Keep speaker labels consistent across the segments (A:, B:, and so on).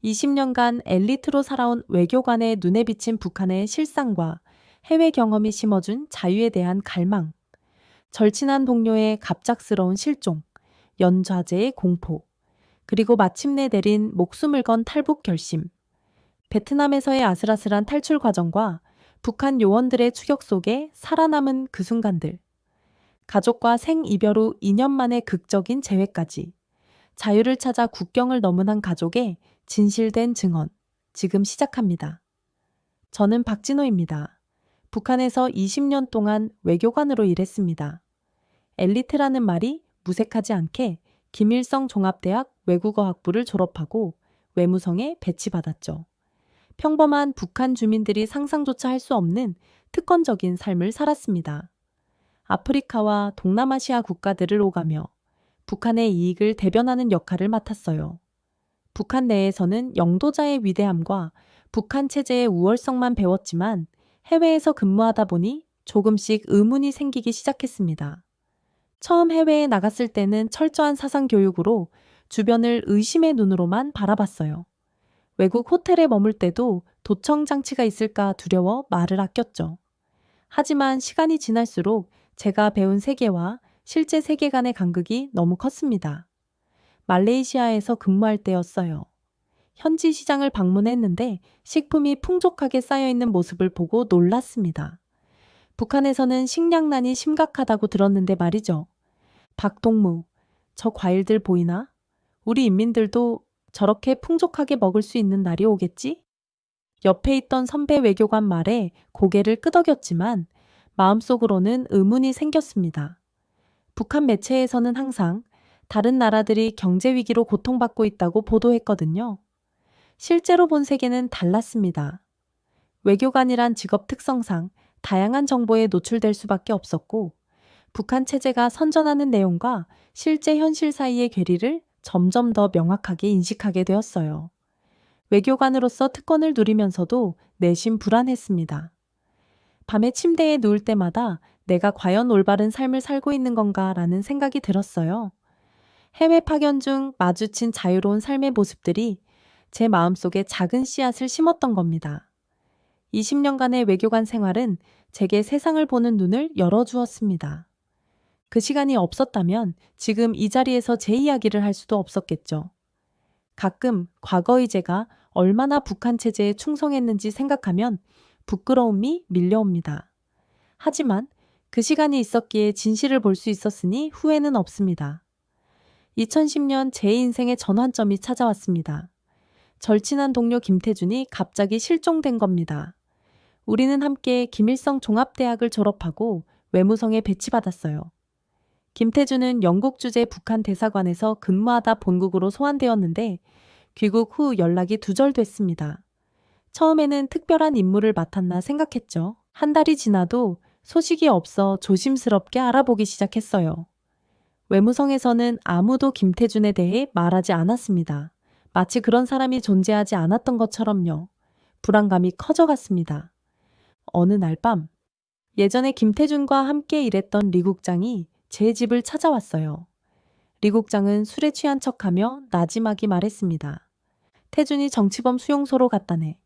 A: 20년간 엘리트로 살아온 외교관의 눈에 비친 북한의 실상과 해외 경험이 심어준 자유에 대한 갈망, 절친한 동료의 갑작스러운 실종, 연좌제의 공포, 그리고 마침내 내린 목숨을 건 탈북 결심, 베트남에서의 아슬아슬한 탈출 과정과 북한 요원들의 추격 속에 살아남은 그 순간들, 가족과 생이별 후 2년 만의 극적인 재회까지, 자유를 찾아 국경을 넘은 한 가족의 진실된 증언, 지금 시작합니다. 저는 박진호입니다. 북한에서 20년 동안 외교관으로 일했습니다. 엘리트라는 말이 무색하지 않게 김일성 종합대학 외국어학부를 졸업하고 외무성에 배치받았죠. 평범한 북한 주민들이 상상조차 할 수 없는 특권적인 삶을 살았습니다. 아프리카와 동남아시아 국가들을 오가며 북한의 이익을 대변하는 역할을 맡았어요. 북한 내에서는 영도자의 위대함과 북한 체제의 우월성만 배웠지만 해외에서 근무하다 보니 조금씩 의문이 생기기 시작했습니다. 처음 해외에 나갔을 때는 철저한 사상 교육으로 주변을 의심의 눈으로만 바라봤어요. 외국 호텔에 머물 때도 도청 장치가 있을까 두려워 말을 아꼈죠. 하지만 시간이 지날수록 제가 배운 세계와 실제 세계 간의 간극이 너무 컸습니다. 말레이시아에서 근무할 때였어요. 현지 시장을 방문했는데 식품이 풍족하게 쌓여있는 모습을 보고 놀랐습니다. 북한에서는 식량난이 심각하다고 들었는데 말이죠. 박동무, 저 과일들 보이나? 우리 인민들도 저렇게 풍족하게 먹을 수 있는 날이 오겠지? 옆에 있던 선배 외교관 말에 고개를 끄덕였지만 마음속으로는 의문이 생겼습니다. 북한 매체에서는 항상 다른 나라들이 경제 위기로 고통받고 있다고 보도했거든요. 실제로 본 세계는 달랐습니다. 외교관이란 직업 특성상 다양한 정보에 노출될 수밖에 없었고, 북한 체제가 선전하는 내용과 실제 현실 사이의 괴리를 점점 더 명확하게 인식하게 되었어요. 외교관으로서 특권을 누리면서도 내심 불안했습니다. 밤에 침대에 누울 때마다 내가 과연 올바른 삶을 살고 있는 건가라는 생각이 들었어요. 해외 파견 중 마주친 자유로운 삶의 모습들이 제 마음속에 작은 씨앗을 심었던 겁니다. 20년간의 외교관 생활은 제게 세상을 보는 눈을 열어주었습니다. 그 시간이 없었다면 지금 이 자리에서 제 이야기를 할 수도 없었겠죠. 가끔 과거의 제가 얼마나 북한 체제에 충성했는지 생각하면 부끄러움이 밀려옵니다. 하지만 그 시간이 있었기에 진실을 볼 수 있었으니 후회는 없습니다. 2010년 제 인생의 전환점이 찾아왔습니다. 절친한 동료 김태준이 갑자기 실종된 겁니다. 우리는 함께 김일성 종합대학을 졸업하고 외무성에 배치받았어요. 김태준은 영국 주재 북한 대사관에서 근무하다 본국으로 소환되었는데 귀국 후 연락이 두절됐습니다. 처음에는 특별한 임무를 맡았나 생각했죠. 한 달이 지나도 소식이 없어 조심스럽게 알아보기 시작했어요. 외무성에서는 아무도 김태준에 대해 말하지 않았습니다. 마치 그런 사람이 존재하지 않았던 것처럼요. 불안감이 커져갔습니다. 어느 날 밤, 예전에 김태준과 함께 일했던 리 국장이 제 집을 찾아왔어요. 리 국장은 술에 취한 척하며 나지막이 말했습니다. 태준이 정치범 수용소로 갔다네.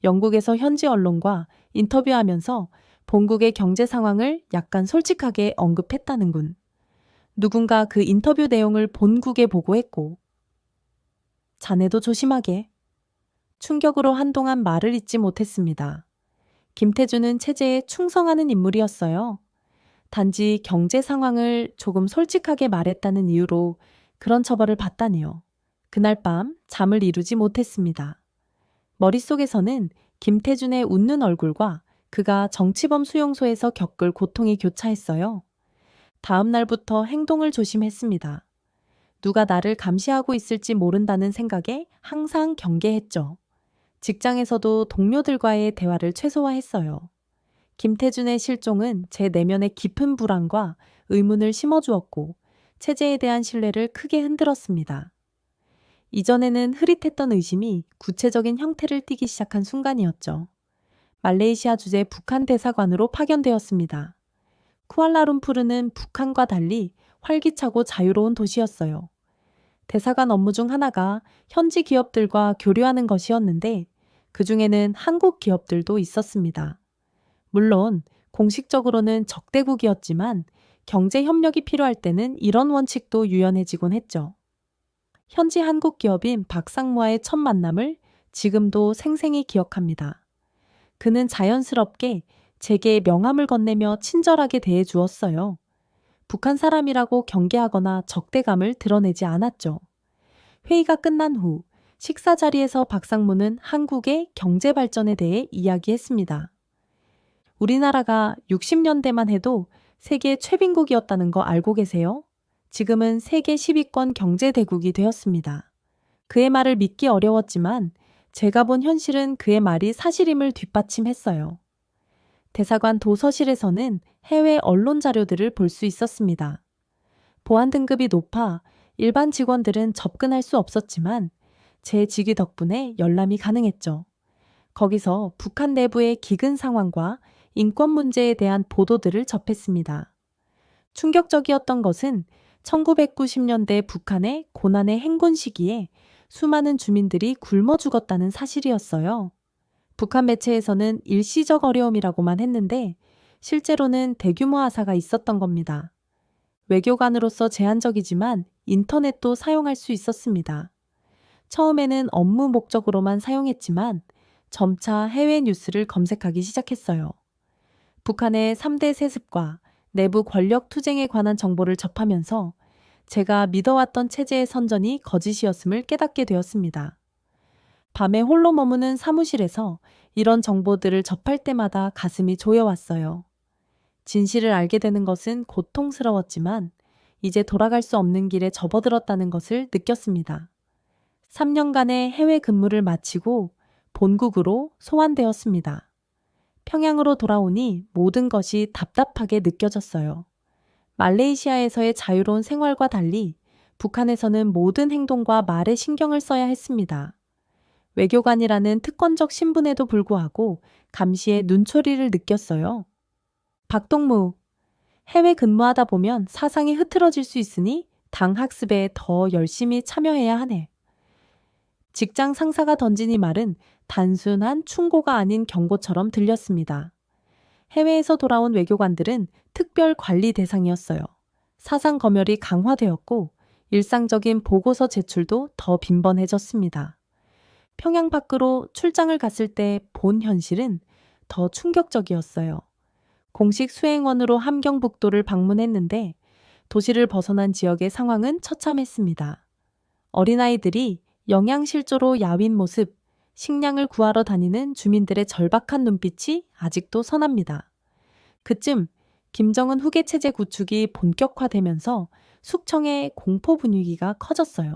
A: 영국에서 현지 언론과 인터뷰하면서 본국의 경제 상황을 약간 솔직하게 언급했다는군. 누군가 그 인터뷰 내용을 본국에 보고했고. 자네도 조심하게. 충격으로 한동안 말을 잇지 못했습니다. 김태준은 체제에 충성하는 인물이었어요. 단지 경제 상황을 조금 솔직하게 말했다는 이유로 그런 처벌을 받다니요. 그날 밤 잠을 이루지 못했습니다. 머릿속에서는 김태준의 웃는 얼굴과 그가 정치범 수용소에서 겪을 고통이 교차했어요. 다음 날부터 행동을 조심했습니다. 누가 나를 감시하고 있을지 모른다는 생각에 항상 경계했죠. 직장에서도 동료들과의 대화를 최소화했어요. 김태준의 실종은 제 내면에 깊은 불안과 의문을 심어주었고 체제에 대한 신뢰를 크게 흔들었습니다. 이전에는 흐릿했던 의심이 구체적인 형태를 띠기 시작한 순간이었죠. 말레이시아 주재 북한 대사관으로 파견되었습니다. 쿠알라룸푸르는 북한과 달리 활기차고 자유로운 도시였어요. 대사관 업무 중 하나가 현지 기업들과 교류하는 것이었는데 그중에는 한국 기업들도 있었습니다. 물론 공식적으로는 적대국이었지만 경제 협력이 필요할 때는 이런 원칙도 유연해지곤 했죠. 현지 한국 기업인 박상무와의 첫 만남을 지금도 생생히 기억합니다. 그는 자연스럽게 제게 명함을 건네며 친절하게 대해 주었어요. 북한 사람이라고 경계하거나 적대감을 드러내지 않았죠. 회의가 끝난 후 식사 자리에서 박상무는 한국의 경제 발전에 대해 이야기했습니다. 우리나라가 60년대만 해도 세계 최빈국이었다는 거 알고 계세요? 지금은 세계 10위권 경제대국이 되었습니다. 그의 말을 믿기 어려웠지만 제가 본 현실은 그의 말이 사실임을 뒷받침했어요. 대사관 도서실에서는 해외 언론 자료들을 볼 수 있었습니다. 보안 등급이 높아 일반 직원들은 접근할 수 없었지만 제 직위 덕분에 열람이 가능했죠. 거기서 북한 내부의 기근 상황과 인권 문제에 대한 보도들을 접했습니다. 충격적이었던 것은 1990년대 북한의 고난의 행군 시기에 수많은 주민들이 굶어 죽었다는 사실이었어요. 북한 매체에서는 일시적 어려움이라고만 했는데 실제로는 대규모 화사가 있었던 겁니다. 외교관으로서 제한적이지만 인터넷도 사용할 수 있었습니다. 처음에는 업무 목적으로만 사용했지만 점차 해외 뉴스를 검색하기 시작했어요. 북한의 3대 세습과 내부 권력 투쟁에 관한 정보를 접하면서 제가 믿어왔던 체제의 선전이 거짓이었음을 깨닫게 되었습니다. 밤에 홀로 머무는 사무실에서 이런 정보들을 접할 때마다 가슴이 조여왔어요. 진실을 알게 되는 것은 고통스러웠지만 이제 돌아갈 수 없는 길에 접어들었다는 것을 느꼈습니다. 3년간의 해외 근무를 마치고 본국으로 소환되었습니다. 평양으로 돌아오니 모든 것이 답답하게 느껴졌어요. 말레이시아에서의 자유로운 생활과 달리 북한에서는 모든 행동과 말에 신경을 써야 했습니다. 외교관이라는 특권적 신분에도 불구하고 감시의 눈초리를 느꼈어요. 박동무, 해외 근무하다 보면 사상이 흐트러질 수 있으니 당 학습에 더 열심히 참여해야 하네. 직장 상사가 던진 이 말은 단순한 충고가 아닌 경고처럼 들렸습니다. 해외에서 돌아온 외교관들은 특별 관리 대상이었어요. 사상 검열이 강화되었고 일상적인 보고서 제출도 더 빈번해졌습니다. 평양 밖으로 출장을 갔을 때 본 현실은 더 충격적이었어요. 공식 수행원으로 함경북도를 방문했는데 도시를 벗어난 지역의 상황은 처참했습니다. 어린아이들이 영양실조로 야윈 모습, 식량을 구하러 다니는 주민들의 절박한 눈빛이 아직도 선합니다. 그쯤 김정은 후계 체제 구축이 본격화되면서 숙청의 공포 분위기가 커졌어요.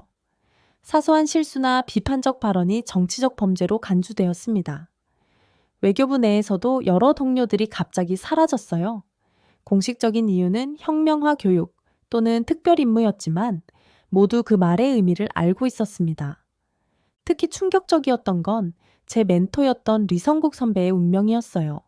A: 사소한 실수나 비판적 발언이 정치적 범죄로 간주되었습니다. 외교부 내에서도 여러 동료들이 갑자기 사라졌어요. 공식적인 이유는 혁명화 교육 또는 특별 임무였지만 모두 그 말의 의미를 알고 있었습니다. 특히 충격적이었던 건 제 멘토였던 리성국 선배의 운명이었어요.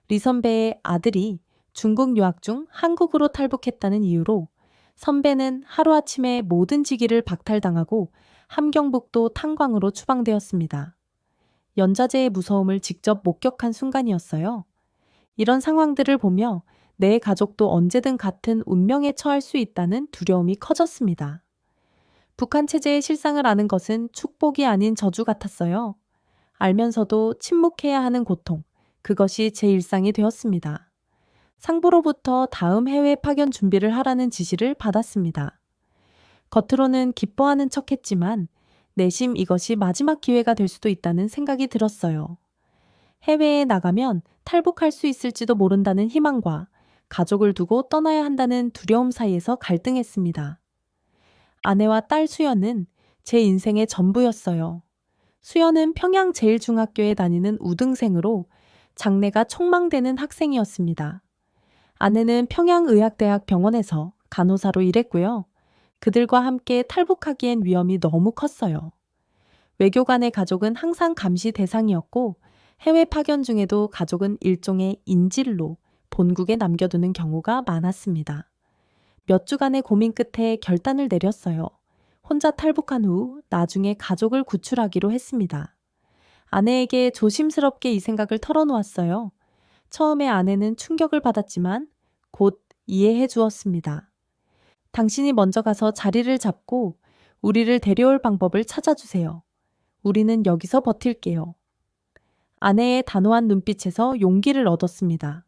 A: 리 선배의 아들이 중국 유학 중 한국으로 탈북했다는 이유로 선배는 하루아침에 모든 직위를 박탈당하고 함경북도 탄광으로 추방되었습니다. 연좌제의 무서움을 직접 목격한 순간이었어요. 이런 상황들을 보며 내 가족도 언제든 같은 운명에 처할 수 있다는 두려움이 커졌습니다. 북한 체제의 실상을 아는 것은 축복이 아닌 저주 같았어요. 알면서도 침묵해야 하는 고통, 그것이 제 일상이 되었습니다. 상부로부터 다음 해외 파견 준비를 하라는 지시를 받았습니다. 겉으로는 기뻐하는 척했지만 내심 이것이 마지막 기회가 될 수도 있다는 생각이 들었어요. 해외에 나가면 탈북할 수 있을지도 모른다는 희망과 가족을 두고 떠나야 한다는 두려움 사이에서 갈등했습니다. 아내와 딸 수연은 제 인생의 전부였어요. 수연은 평양 제일중학교에 다니는 우등생으로 장래가 촉망되는 학생이었습니다. 아내는 평양의학대학 병원에서 간호사로 일했고요. 그들과 함께 탈북하기엔 위험이 너무 컸어요. 외교관의 가족은 항상 감시 대상이었고 해외 파견 중에도 가족은 일종의 인질로 본국에 남겨두는 경우가 많았습니다. 몇 주간의 고민 끝에 결단을 내렸어요. 혼자 탈북한 후 나중에 가족을 구출하기로 했습니다. 아내에게 조심스럽게 이 생각을 털어놓았어요. 처음에 아내는 충격을 받았지만 곧 이해해 주었습니다. 당신이 먼저 가서 자리를 잡고 우리를 데려올 방법을 찾아주세요. 우리는 여기서 버틸게요. 아내의 단호한 눈빛에서 용기를 얻었습니다.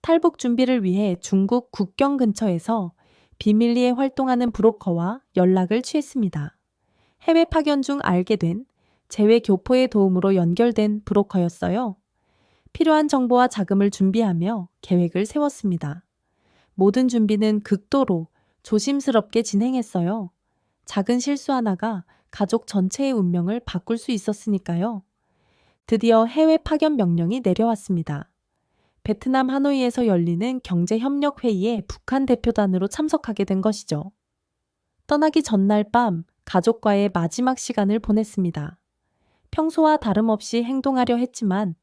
A: 탈북 준비를 위해 중국 국경 근처에서 비밀리에 활동하는 브로커와 연락을 취했습니다. 해외 파견 중 알게 된 재외 교포의 도움으로 연결된 브로커였어요. 필요한 정보와 자금을 준비하며 계획을 세웠습니다. 모든 준비는 극도로 조심스럽게 진행했어요. 작은 실수 하나가 가족 전체의 운명을 바꿀 수 있었으니까요. 드디어 해외 파견 명령이 내려왔습니다. 베트남 하노이에서 열리는 경제협력회의에 북한 대표단으로 참석하게 된 것이죠. 떠나기 전날 밤 가족과의 마지막 시간을 보냈습니다. 평소와 다름없이 행동하려 했지만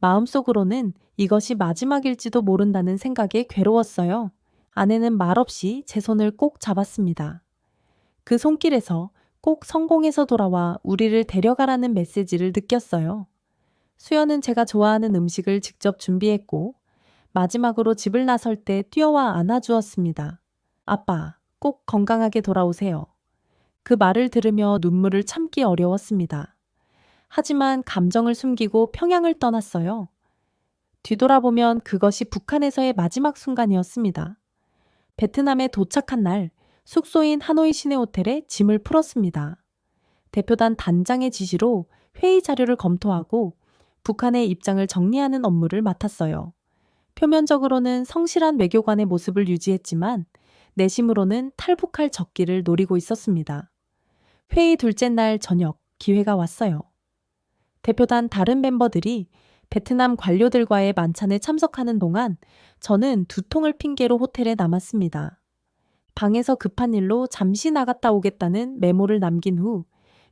A: 마음속으로는 이것이 마지막일지도 모른다는 생각에 괴로웠어요. 아내는 말없이 제 손을 꼭 잡았습니다. 그 손길에서 꼭 성공해서 돌아와 우리를 데려가라는 메시지를 느꼈어요. 수연은 제가 좋아하는 음식을 직접 준비했고 마지막으로 집을 나설 때 뛰어와 안아주었습니다. 아빠, 꼭 건강하게 돌아오세요. 그 말을 들으며 눈물을 참기 어려웠습니다. 하지만 감정을 숨기고 평양을 떠났어요. 뒤돌아보면 그것이 북한에서의 마지막 순간이었습니다. 베트남에 도착한 날 숙소인 하노이 시내 호텔에 짐을 풀었습니다. 대표단 단장의 지시로 회의 자료를 검토하고 북한의 입장을 정리하는 업무를 맡았어요. 표면적으로는 성실한 외교관의 모습을 유지했지만 내심으로는 탈북할 적기를 노리고 있었습니다. 회의 둘째 날 저녁 기회가 왔어요. 대표단 다른 멤버들이 베트남 관료들과의 만찬에 참석하는 동안 저는 두통을 핑계로 호텔에 남았습니다. 방에서 급한 일로 잠시 나갔다 오겠다는 메모를 남긴 후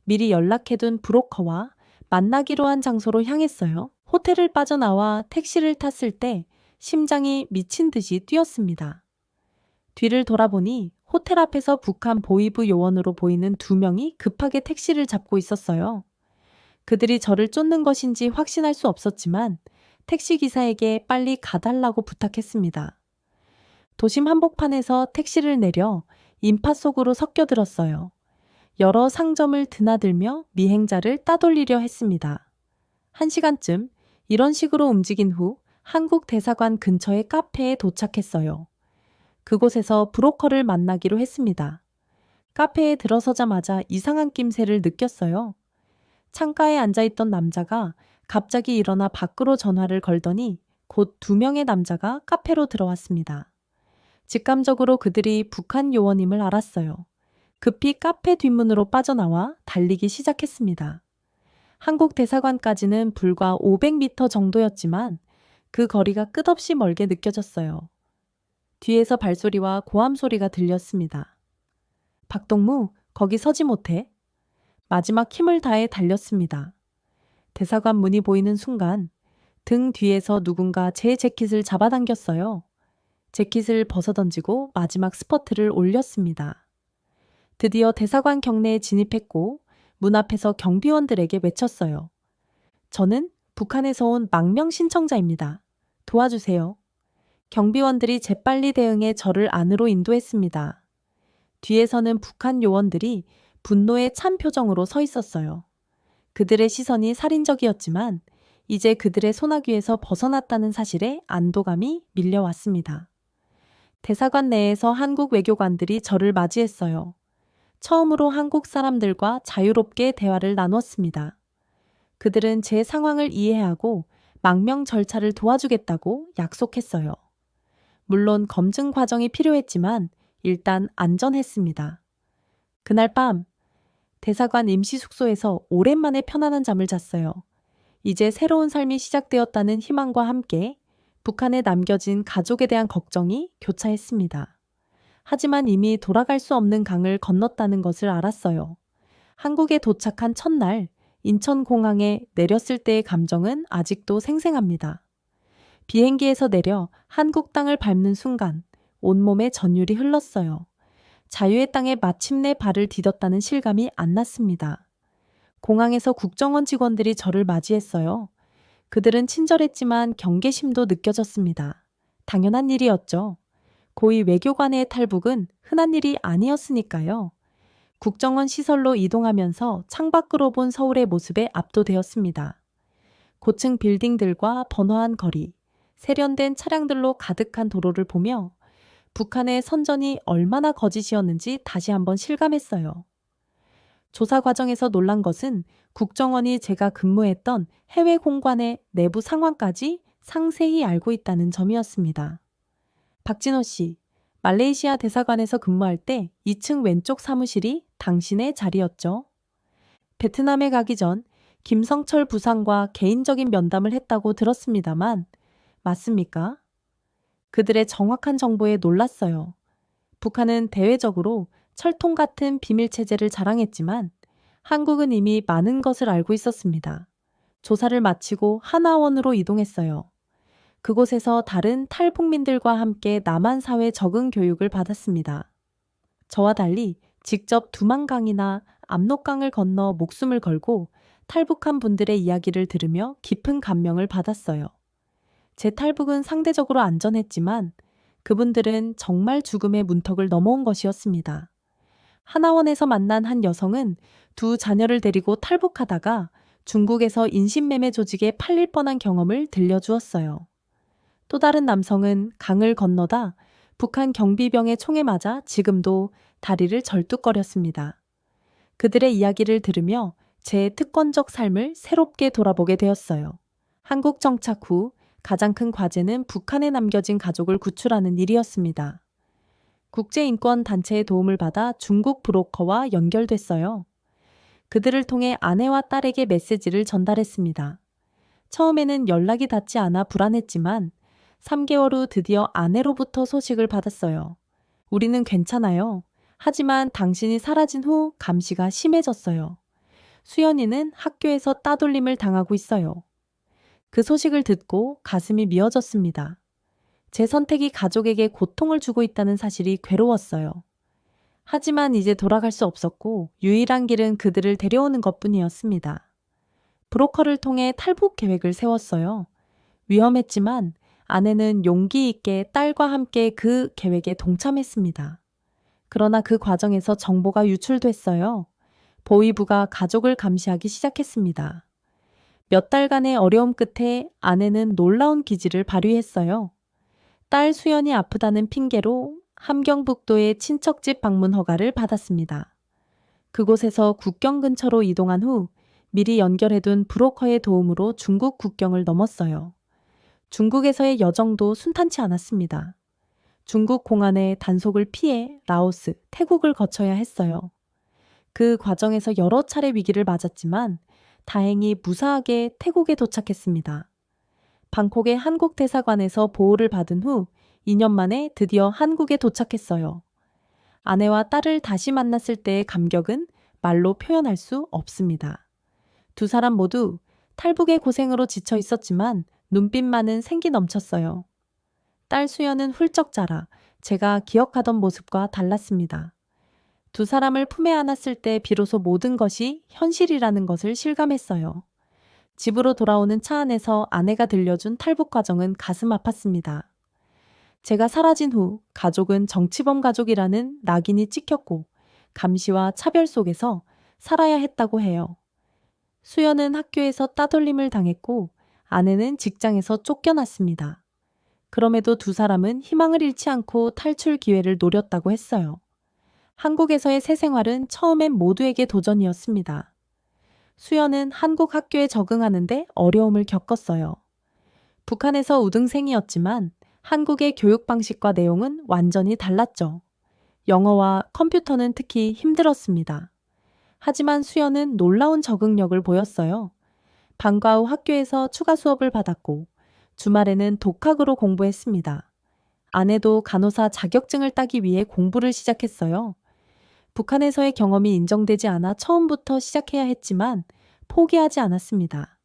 A: 미리 연락해둔 브로커와 만나기로 한 장소로 향했어요. 호텔을 빠져나와 택시를 탔을 때 심장이 미친 듯이 뛰었습니다. 뒤를 돌아보니 호텔 앞에서 북한 보위부 요원으로 보이는 2명이 급하게 택시를 잡고 있었어요. 그들이 저를 쫓는 것인지 확신할 수 없었지만 택시기사에게 빨리 가달라고 부탁했습니다. 도심 한복판에서 택시를 내려 인파 속으로 섞여들었어요. 여러 상점을 드나들며 미행자를 따돌리려 했습니다. 1시간쯤 이런 식으로 움직인 후 한국 대사관 근처의 카페에 도착했어요. 그곳에서 브로커를 만나기로 했습니다. 카페에 들어서자마자 이상한 낌새를 느꼈어요. 창가에 앉아있던 남자가 갑자기 일어나 밖으로 전화를 걸더니 곧 2명의 남자가 카페로 들어왔습니다. 직감적으로 그들이 북한 요원임을 알았어요. 급히 카페 뒷문으로 빠져나와 달리기 시작했습니다. 한국 대사관까지는 불과 500m 정도였지만 그 거리가 끝없이 멀게 느껴졌어요. 뒤에서 발소리와 고함 소리가 들렸습니다. 박동무, 거기 서지 못해. 마지막 힘을 다해 달렸습니다. 대사관 문이 보이는 순간 등 뒤에서 누군가 제 재킷을 잡아당겼어요. 재킷을 벗어던지고 마지막 스퍼트를 올렸습니다. 드디어 대사관 경내에 진입했고 문 앞에서 경비원들에게 외쳤어요. 저는 북한에서 온 망명 신청자입니다. 도와주세요. 경비원들이 재빨리 대응해 저를 안으로 인도했습니다. 뒤에서는 북한 요원들이 분노에 찬 표정으로 서 있었어요. 그들의 시선이 살인적이었지만 이제 그들의 소나귀에서 벗어났다는 사실에 안도감이 밀려왔습니다. 대사관 내에서 한국 외교관들이 저를 맞이했어요. 처음으로 한국 사람들과 자유롭게 대화를 나눴습니다. 그들은 제 상황을 이해하고 망명 절차를 도와주겠다고 약속했어요. 물론 검증 과정이 필요했지만 일단 안전했습니다. 그날 밤 대사관 임시 숙소에서 오랜만에 편안한 잠을 잤어요. 이제 새로운 삶이 시작되었다는 희망과 함께 북한에 남겨진 가족에 대한 걱정이 교차했습니다. 하지만 이미 돌아갈 수 없는 강을 건넜다는 것을 알았어요. 한국에 도착한 첫날 인천공항에 내렸을 때의 감정은 아직도 생생합니다. 비행기에서 내려 한국 땅을 밟는 순간 온몸에 전율이 흘렀어요. 자유의 땅에 마침내 발을 디뎠다는 실감이 안 났습니다. 공항에서 국정원 직원들이 저를 맞이했어요. 그들은 친절했지만 경계심도 느껴졌습니다. 당연한 일이었죠. 고위 외교관의 탈북은 흔한 일이 아니었으니까요. 국정원 시설로 이동하면서 창밖으로 본 서울의 모습에 압도되었습니다. 고층 빌딩들과 번화한 거리, 세련된 차량들로 가득한 도로를 보며 북한의 선전이 얼마나 거짓이었는지 다시 한번 실감했어요. 조사 과정에서 놀란 것은 국정원이 제가 근무했던 해외 공관의 내부 상황까지 상세히 알고 있다는 점이었습니다. 박진호 씨, 말레이시아 대사관에서 근무할 때 2층 왼쪽 사무실이 당신의 자리였죠. 베트남에 가기 전 김성철 부상과 개인적인 면담을 했다고 들었습니다만 맞습니까? 그들의 정확한 정보에 놀랐어요. 북한은 대외적으로 철통 같은 비밀 체제를 자랑했지만 한국은 이미 많은 것을 알고 있었습니다. 조사를 마치고 하나원으로 이동했어요. 그곳에서 다른 탈북민들과 함께 남한 사회 적응 교육을 받았습니다. 저와 달리 직접 두만강이나 압록강을 건너 목숨을 걸고 탈북한 분들의 이야기를 들으며 깊은 감명을 받았어요. 제 탈북은 상대적으로 안전했지만 그분들은 정말 죽음의 문턱을 넘어온 것이었습니다. 하나원에서 만난 한 여성은 두 자녀를 데리고 탈북하다가 중국에서 인신매매 조직에 팔릴 뻔한 경험을 들려주었어요. 또 다른 남성은 강을 건너다 북한 경비병의 총에 맞아 지금도 다리를 절뚝거렸습니다. 그들의 이야기를 들으며 제 특권적 삶을 새롭게 돌아보게 되었어요. 한국 정착 후 가장 큰 과제는 북한에 남겨진 가족을 구출하는 일이었습니다. 국제인권단체의 도움을 받아 중국 브로커와 연결됐어요. 그들을 통해 아내와 딸에게 메시지를 전달했습니다. 처음에는 연락이 닿지 않아 불안했지만 3개월 후 드디어 아내로부터 소식을 받았어요. 우리는 괜찮아요. 하지만 당신이 사라진 후 감시가 심해졌어요. 수연이는 학교에서 따돌림을 당하고 있어요. 그 소식을 듣고 가슴이 미어졌습니다. 제 선택이 가족에게 고통을 주고 있다는 사실이 괴로웠어요. 하지만 이제 돌아갈 수 없었고 유일한 길은 그들을 데려오는 것뿐이었습니다. 브로커를 통해 탈북 계획을 세웠어요. 위험했지만 아내는 용기 있게 딸과 함께 그 계획에 동참했습니다. 그러나 그 과정에서 정보가 유출됐어요. 보위부가 가족을 감시하기 시작했습니다. 몇 달간의 어려움 끝에 아내는 놀라운 기지를 발휘했어요. 딸 수연이 아프다는 핑계로 함경북도의 친척집 방문 허가를 받았습니다. 그곳에서 국경 근처로 이동한 후 미리 연결해둔 브로커의 도움으로 중국 국경을 넘었어요. 중국에서의 여정도 순탄치 않았습니다. 중국 공안의 단속을 피해 라오스, 태국을 거쳐야 했어요. 그 과정에서 여러 차례 위기를 맞았지만 다행히 무사하게 태국에 도착했습니다. 방콕의 한국 대사관에서 보호를 받은 후 2년 만에 드디어 한국에 도착했어요. 아내와 딸을 다시 만났을 때의 감격은 말로 표현할 수 없습니다. 두 사람 모두 탈북의 고생으로 지쳐 있었지만 눈빛만은 생기 넘쳤어요. 딸 수연은 훌쩍 자라 제가 기억하던 모습과 달랐습니다. 두 사람을 품에 안았을 때 비로소 모든 것이 현실이라는 것을 실감했어요. 집으로 돌아오는 차 안에서 아내가 들려준 탈북 과정은 가슴 아팠습니다. 제가 사라진 후 가족은 정치범 가족이라는 낙인이 찍혔고 감시와 차별 속에서 살아야 했다고 해요. 수연은 학교에서 따돌림을 당했고 아내는 직장에서 쫓겨났습니다. 그럼에도 두 사람은 희망을 잃지 않고 탈출 기회를 노렸다고 했어요. 한국에서의 새 생활은 처음엔 모두에게 도전이었습니다. 수연은 한국 학교에 적응하는데 어려움을 겪었어요. 북한에서 우등생이었지만 한국의 교육 방식과 내용은 완전히 달랐죠. 영어와 컴퓨터는 특히 힘들었습니다. 하지만 수연은 놀라운 적응력을 보였어요. 방과 후 학교에서 추가 수업을 받았고 주말에는 독학으로 공부했습니다. 아내도 간호사 자격증을 따기 위해 공부를 시작했어요. 북한에서의 경험이 인정되지 않아 처음부터 시작해야 했지만 포기하지 않았습니다.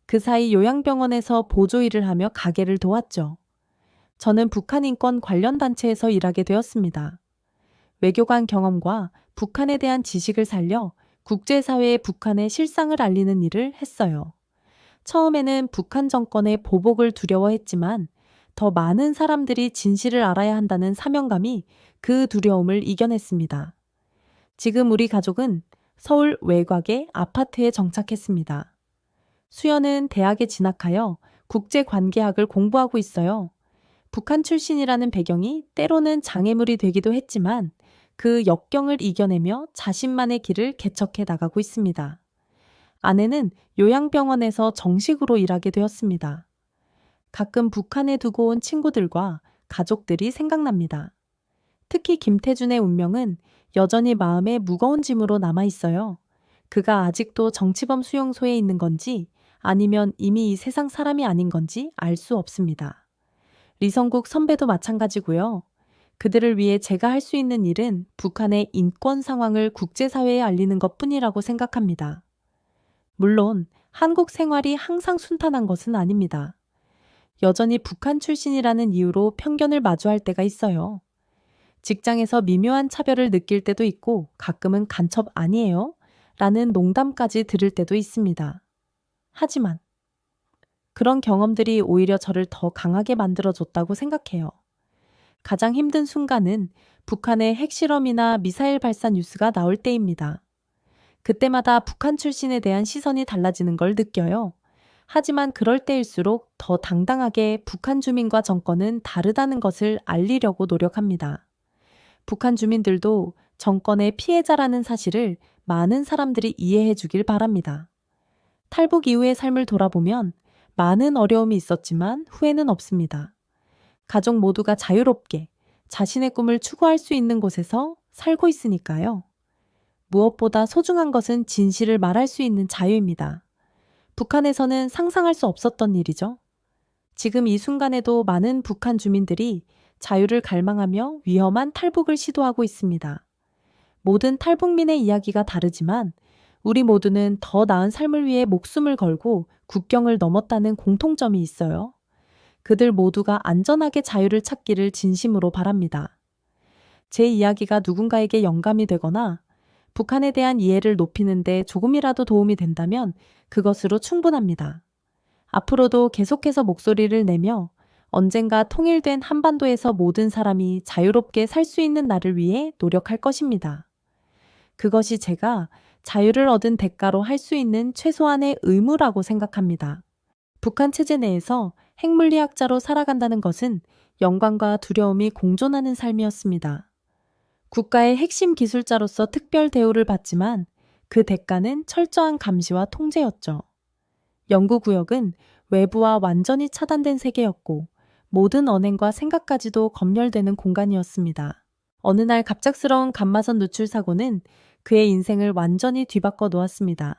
A: 그 사이 요양병원에서 보조 일을 하며 가게를 도왔죠. 저는 북한 인권 관련 단체에서 일하게 되었습니다. 외교관 경험과 북한에 대한 지식을 살려 국제사회에 북한의 실상을 알리는 일을 했어요. 처음에는 북한 정권의 보복을 두려워했지만 더 많은 사람들이 진실을 알아야 한다는 사명감이 그 두려움을 이겨냈습니다. 지금 우리 가족은 서울 외곽의 아파트에 정착했습니다. 수연은 대학에 진학하여 국제관계학을 공부하고 있어요. 북한 출신이라는 배경이 때로는 장애물이 되기도 했지만 그 역경을 이겨내며 자신만의 길을 개척해 나가고 있습니다. 아내는 요양병원에서 정식으로 일하게 되었습니다. 가끔 북한에 두고 온 친구들과 가족들이 생각납니다. 특히 김태준의 운명은 여전히 마음에 무거운 짐으로 남아 있어요. 그가 아직도 정치범 수용소에 있는 건지 아니면 이미 이 세상 사람이 아닌 건지 알 수 없습니다. 리성국 선배도 마찬가지고요. 그들을 위해 제가 할 수 있는 일은 북한의 인권 상황을 국제사회에 알리는 것뿐이라고 생각합니다. 물론 한국 생활이 항상 순탄한 것은 아닙니다. 여전히 북한 출신이라는 이유로 편견을 마주할 때가 있어요. 직장에서 미묘한 차별을 느낄 때도 있고 가끔은 간첩 아니에요? 라는 농담까지 들을 때도 있습니다. 하지만 그런 경험들이 오히려 저를 더 강하게 만들어줬다고 생각해요. 가장 힘든 순간은 북한의 핵실험이나 미사일 발사 뉴스가 나올 때입니다. 그때마다 북한 출신에 대한 시선이 달라지는 걸 느껴요. 하지만 그럴 때일수록 더 당당하게 북한 주민과 정권은 다르다는 것을 알리려고 노력합니다. 북한 주민들도 정권의 피해자라는 사실을 많은 사람들이 이해해 주길 바랍니다. 탈북 이후의 삶을 돌아보면 많은 어려움이 있었지만 후회는 없습니다. 가족 모두가 자유롭게 자신의 꿈을 추구할 수 있는 곳에서 살고 있으니까요. 무엇보다 소중한 것은 진실을 말할 수 있는 자유입니다. 북한에서는 상상할 수 없었던 일이죠. 지금 이 순간에도 많은 북한 주민들이 자유를 갈망하며 위험한 탈북을 시도하고 있습니다. 모든 탈북민의 이야기가 다르지만 우리 모두는 더 나은 삶을 위해 목숨을 걸고 국경을 넘었다는 공통점이 있어요. 그들 모두가 안전하게 자유를 찾기를 진심으로 바랍니다. 제 이야기가 누군가에게 영감이 되거나 북한에 대한 이해를 높이는 데 조금이라도 도움이 된다면 그것으로 충분합니다. 앞으로도 계속해서 목소리를 내며 언젠가 통일된 한반도에서 모든 사람이 자유롭게 살 수 있는 날을 위해 노력할 것입니다. 그것이 제가 자유를 얻은 대가로 할 수 있는 최소한의 의무라고 생각합니다. 북한 체제 내에서 핵물리학자로 살아간다는 것은 영광과 두려움이 공존하는 삶이었습니다. 국가의 핵심 기술자로서 특별 대우를 받지만 그 대가는 철저한 감시와 통제였죠. 연구구역은 외부와 완전히 차단된 세계였고 모든 언행과 생각까지도 검열되는 공간이었습니다. 어느 날 갑작스러운 감마선 누출 사고는 그의 인생을 완전히 뒤바꿔 놓았습니다.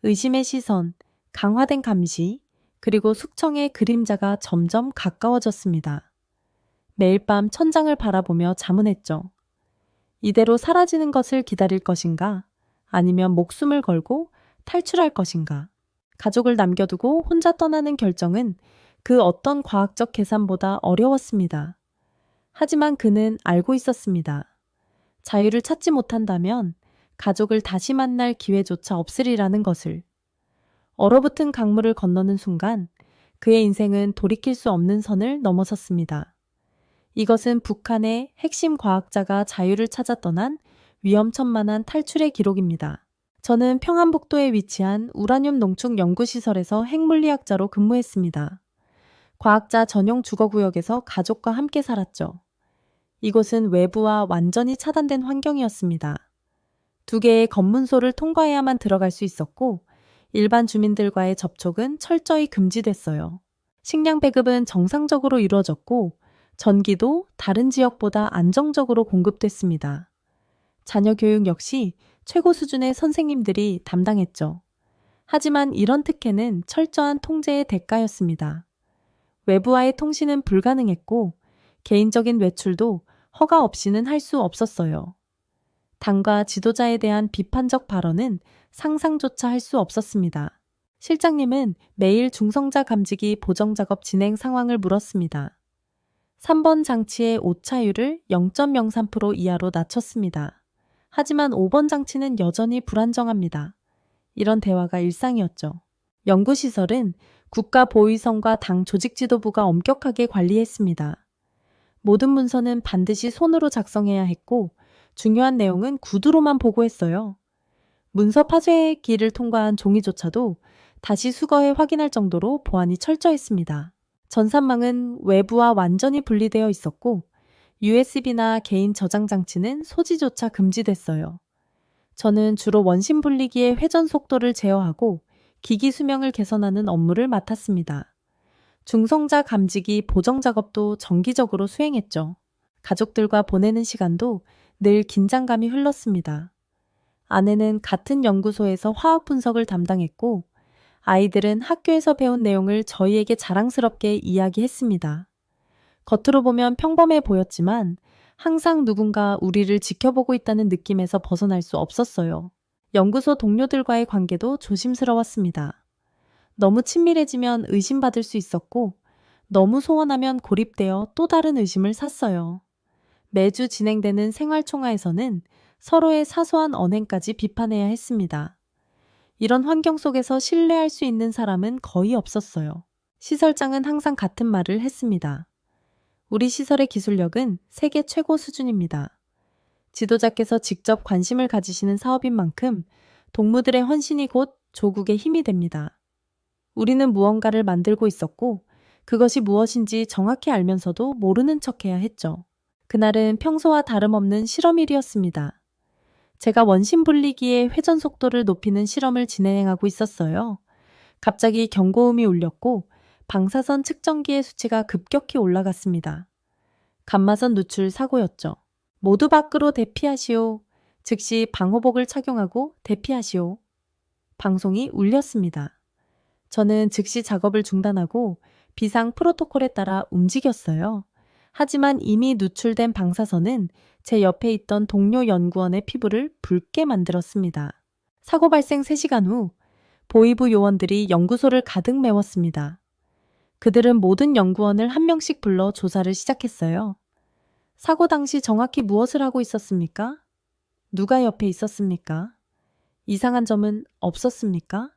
A: 의심의 시선, 강화된 감시, 그리고 숙청의 그림자가 점점 가까워졌습니다. 매일 밤 천장을 바라보며 자문했죠. 이대로 사라지는 것을 기다릴 것인가? 아니면 목숨을 걸고 탈출할 것인가? 가족을 남겨두고 혼자 떠나는 결정은 그 어떤 과학적 계산보다 어려웠습니다. 하지만 그는 알고 있었습니다. 자유를 찾지 못한다면 가족을 다시 만날 기회조차 없으리라는 것을. 얼어붙은 강물을 건너는 순간 그의 인생은 돌이킬 수 없는 선을 넘어섰습니다. 이것은 북한의 핵심 과학자가 자유를 찾아 떠난 위험천만한 탈출의 기록입니다. 저는 평안북도에 위치한 우라늄 농축 연구시설에서 핵물리학자로 근무했습니다. 과학자 전용 주거구역에서 가족과 함께 살았죠. 이곳은 외부와 완전히 차단된 환경이었습니다. 2개의 검문소를 통과해야만 들어갈 수 있었고 일반 주민들과의 접촉은 철저히 금지됐어요. 식량 배급은 정상적으로 이루어졌고 전기도 다른 지역보다 안정적으로 공급됐습니다. 자녀 교육 역시 최고 수준의 선생님들이 담당했죠. 하지만 이런 특혜는 철저한 통제의 대가였습니다. 외부와의 통신은 불가능했고 개인적인 외출도 허가 없이는 할 수 없었어요. 당과 지도자에 대한 비판적 발언은 상상조차 할 수 없었습니다. 실장님은 매일 중성자 감지기 보정 작업 진행 상황을 물었습니다. 3번 장치의 오차율을 0.03% 이하로 낮췄습니다. 하지만 5번 장치는 여전히 불안정합니다. 이런 대화가 일상이었죠. 연구시설은 국가보위성과 당 조직지도부가 엄격하게 관리했습니다. 모든 문서는 반드시 손으로 작성해야 했고 중요한 내용은 구두로만 보고했어요. 문서 파쇄의 길을 통과한 종이조차도 다시 수거해 확인할 정도로 보안이 철저했습니다. 전산망은 외부와 완전히 분리되어 있었고 USB나 개인 저장 장치는 소지조차 금지됐어요. 저는 주로 원심 분리기의 회전 속도를 제어하고 기기 수명을 개선하는 업무를 맡았습니다. 중성자 감지기 보정 작업도 정기적으로 수행했죠. 가족들과 보내는 시간도 늘 긴장감이 흘렀습니다. 아내는 같은 연구소에서 화학 분석을 담당했고 아이들은 학교에서 배운 내용을 저희에게 자랑스럽게 이야기했습니다. 겉으로 보면 평범해 보였지만 항상 누군가 우리를 지켜보고 있다는 느낌에서 벗어날 수 없었어요. 연구소 동료들과의 관계도 조심스러웠습니다. 너무 친밀해지면 의심받을 수 있었고 너무 소원하면 고립되어 또 다른 의심을 샀어요. 매주 진행되는 생활총화에서는 서로의 사소한 언행까지 비판해야 했습니다. 이런 환경 속에서 신뢰할 수 있는 사람은 거의 없었어요. 시설장은 항상 같은 말을 했습니다. 우리 시설의 기술력은 세계 최고 수준입니다. 지도자께서 직접 관심을 가지시는 사업인 만큼 동무들의 헌신이 곧 조국의 힘이 됩니다. 우리는 무언가를 만들고 있었고 그것이 무엇인지 정확히 알면서도 모르는 척해야 했죠. 그날은 평소와 다름없는 실험일이었습니다. 제가 원심 분리기의 회전 속도를 높이는 실험을 진행하고 있었어요. 갑자기 경고음이 울렸고 방사선 측정기의 수치가 급격히 올라갔습니다. 감마선 누출 사고였죠. 모두 밖으로 대피하시오. 즉시 방호복을 착용하고 대피하시오. 방송이 울렸습니다. 저는 즉시 작업을 중단하고 비상 프로토콜에 따라 움직였어요. 하지만 이미 누출된 방사선은 제 옆에 있던 동료 연구원의 피부를 붉게 만들었습니다. 사고 발생 3시간 후 보위부 요원들이 연구소를 가득 메웠습니다. 그들은 모든 연구원을 한 명씩 불러 조사를 시작했어요. 사고 당시 정확히 무엇을 하고 있었습니까? 누가 옆에 있었습니까? 이상한 점은 없었습니까?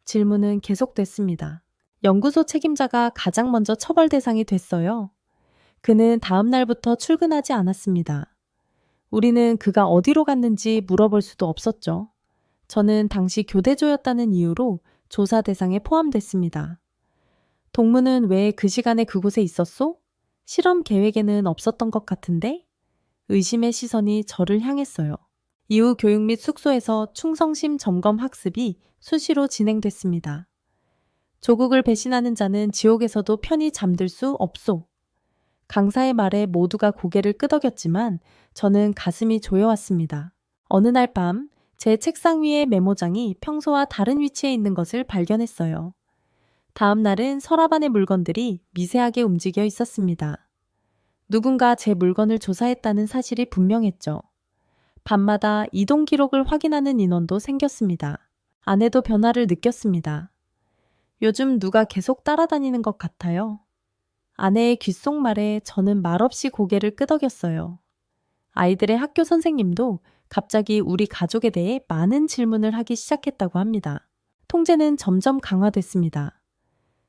A: 질문은 계속됐습니다. 연구소 책임자가 가장 먼저 처벌 대상이 됐어요. 그는 다음 날부터 출근하지 않았습니다. 우리는 그가 어디로 갔는지 물어볼 수도 없었죠. 저는 당시 교대조였다는 이유로 조사 대상에 포함됐습니다. 동무는 왜 그 시간에 그곳에 있었소? 실험 계획에는 없었던 것 같은데? 의심의 시선이 저를 향했어요. 이후 교육 및 숙소에서 충성심 점검 학습이 수시로 진행됐습니다. 조국을 배신하는 자는 지옥에서도 편히 잠들 수 없소. 강사의 말에 모두가 고개를 끄덕였지만 저는 가슴이 조여왔습니다. 어느 날 밤 제 책상 위의 메모장이 평소와 다른 위치에 있는 것을 발견했어요. 다음 날은 서랍 안의 물건들이 미세하게 움직여 있었습니다. 누군가 제 물건을 조사했다는 사실이 분명했죠. 밤마다 이동 기록을 확인하는 인원도 생겼습니다. 아내도 변화를 느꼈습니다. 요즘 누가 계속 따라다니는 것 같아요. 아내의 귓속말에 저는 말없이 고개를 끄덕였어요. 아이들의 학교 선생님도 갑자기 우리 가족에 대해 많은 질문을 하기 시작했다고 합니다. 통제는 점점 강화됐습니다.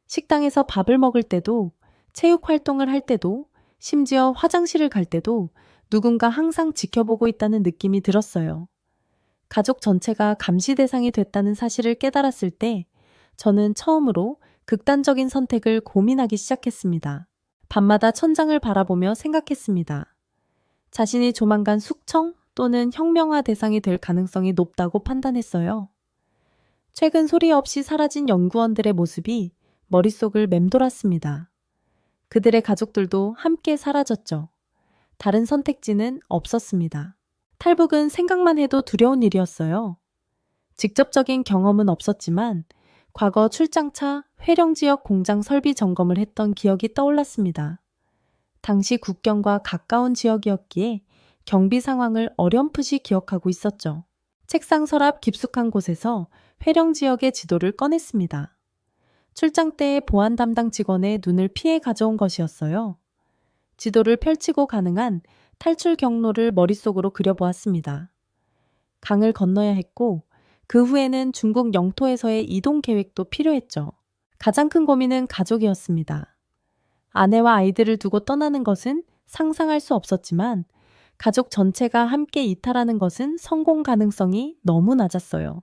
A: 식당에서 밥을 먹을 때도, 체육 활동을 할 때도, 심지어 화장실을 갈 때도 누군가 항상 지켜보고 있다는 느낌이 들었어요. 가족 전체가 감시 대상이 됐다는 사실을 깨달았을 때 저는 처음으로 극단적인 선택을 고민하기 시작했습니다. 밤마다 천장을 바라보며 생각했습니다. 자신이 조만간 숙청 또는 혁명화 대상이 될 가능성이 높다고 판단했어요. 최근 소리 없이 사라진 연구원들의 모습이 머릿속을 맴돌았습니다. 그들의 가족들도 함께 사라졌죠. 다른 선택지는 없었습니다. 탈북은 생각만 해도 두려운 일이었어요. 직접적인 경험은 없었지만 과거 출장차 회령지역 공장 설비 점검을 했던 기억이 떠올랐습니다. 당시 국경과 가까운 지역이었기에 경비 상황을 어렴풋이 기억하고 있었죠. 책상 서랍 깊숙한 곳에서 회령지역의 지도를 꺼냈습니다. 출장 때의 보안 담당 직원의 눈을 피해 가져온 것이었어요. 지도를 펼치고 가능한 탈출 경로를 머릿속으로 그려보았습니다. 강을 건너야 했고 그 후에는 중국 영토에서의 이동 계획도 필요했죠. 가장 큰 고민은 가족이었습니다. 아내와 아이들을 두고 떠나는 것은 상상할 수 없었지만 가족 전체가 함께 이탈하는 것은 성공 가능성이 너무 낮았어요.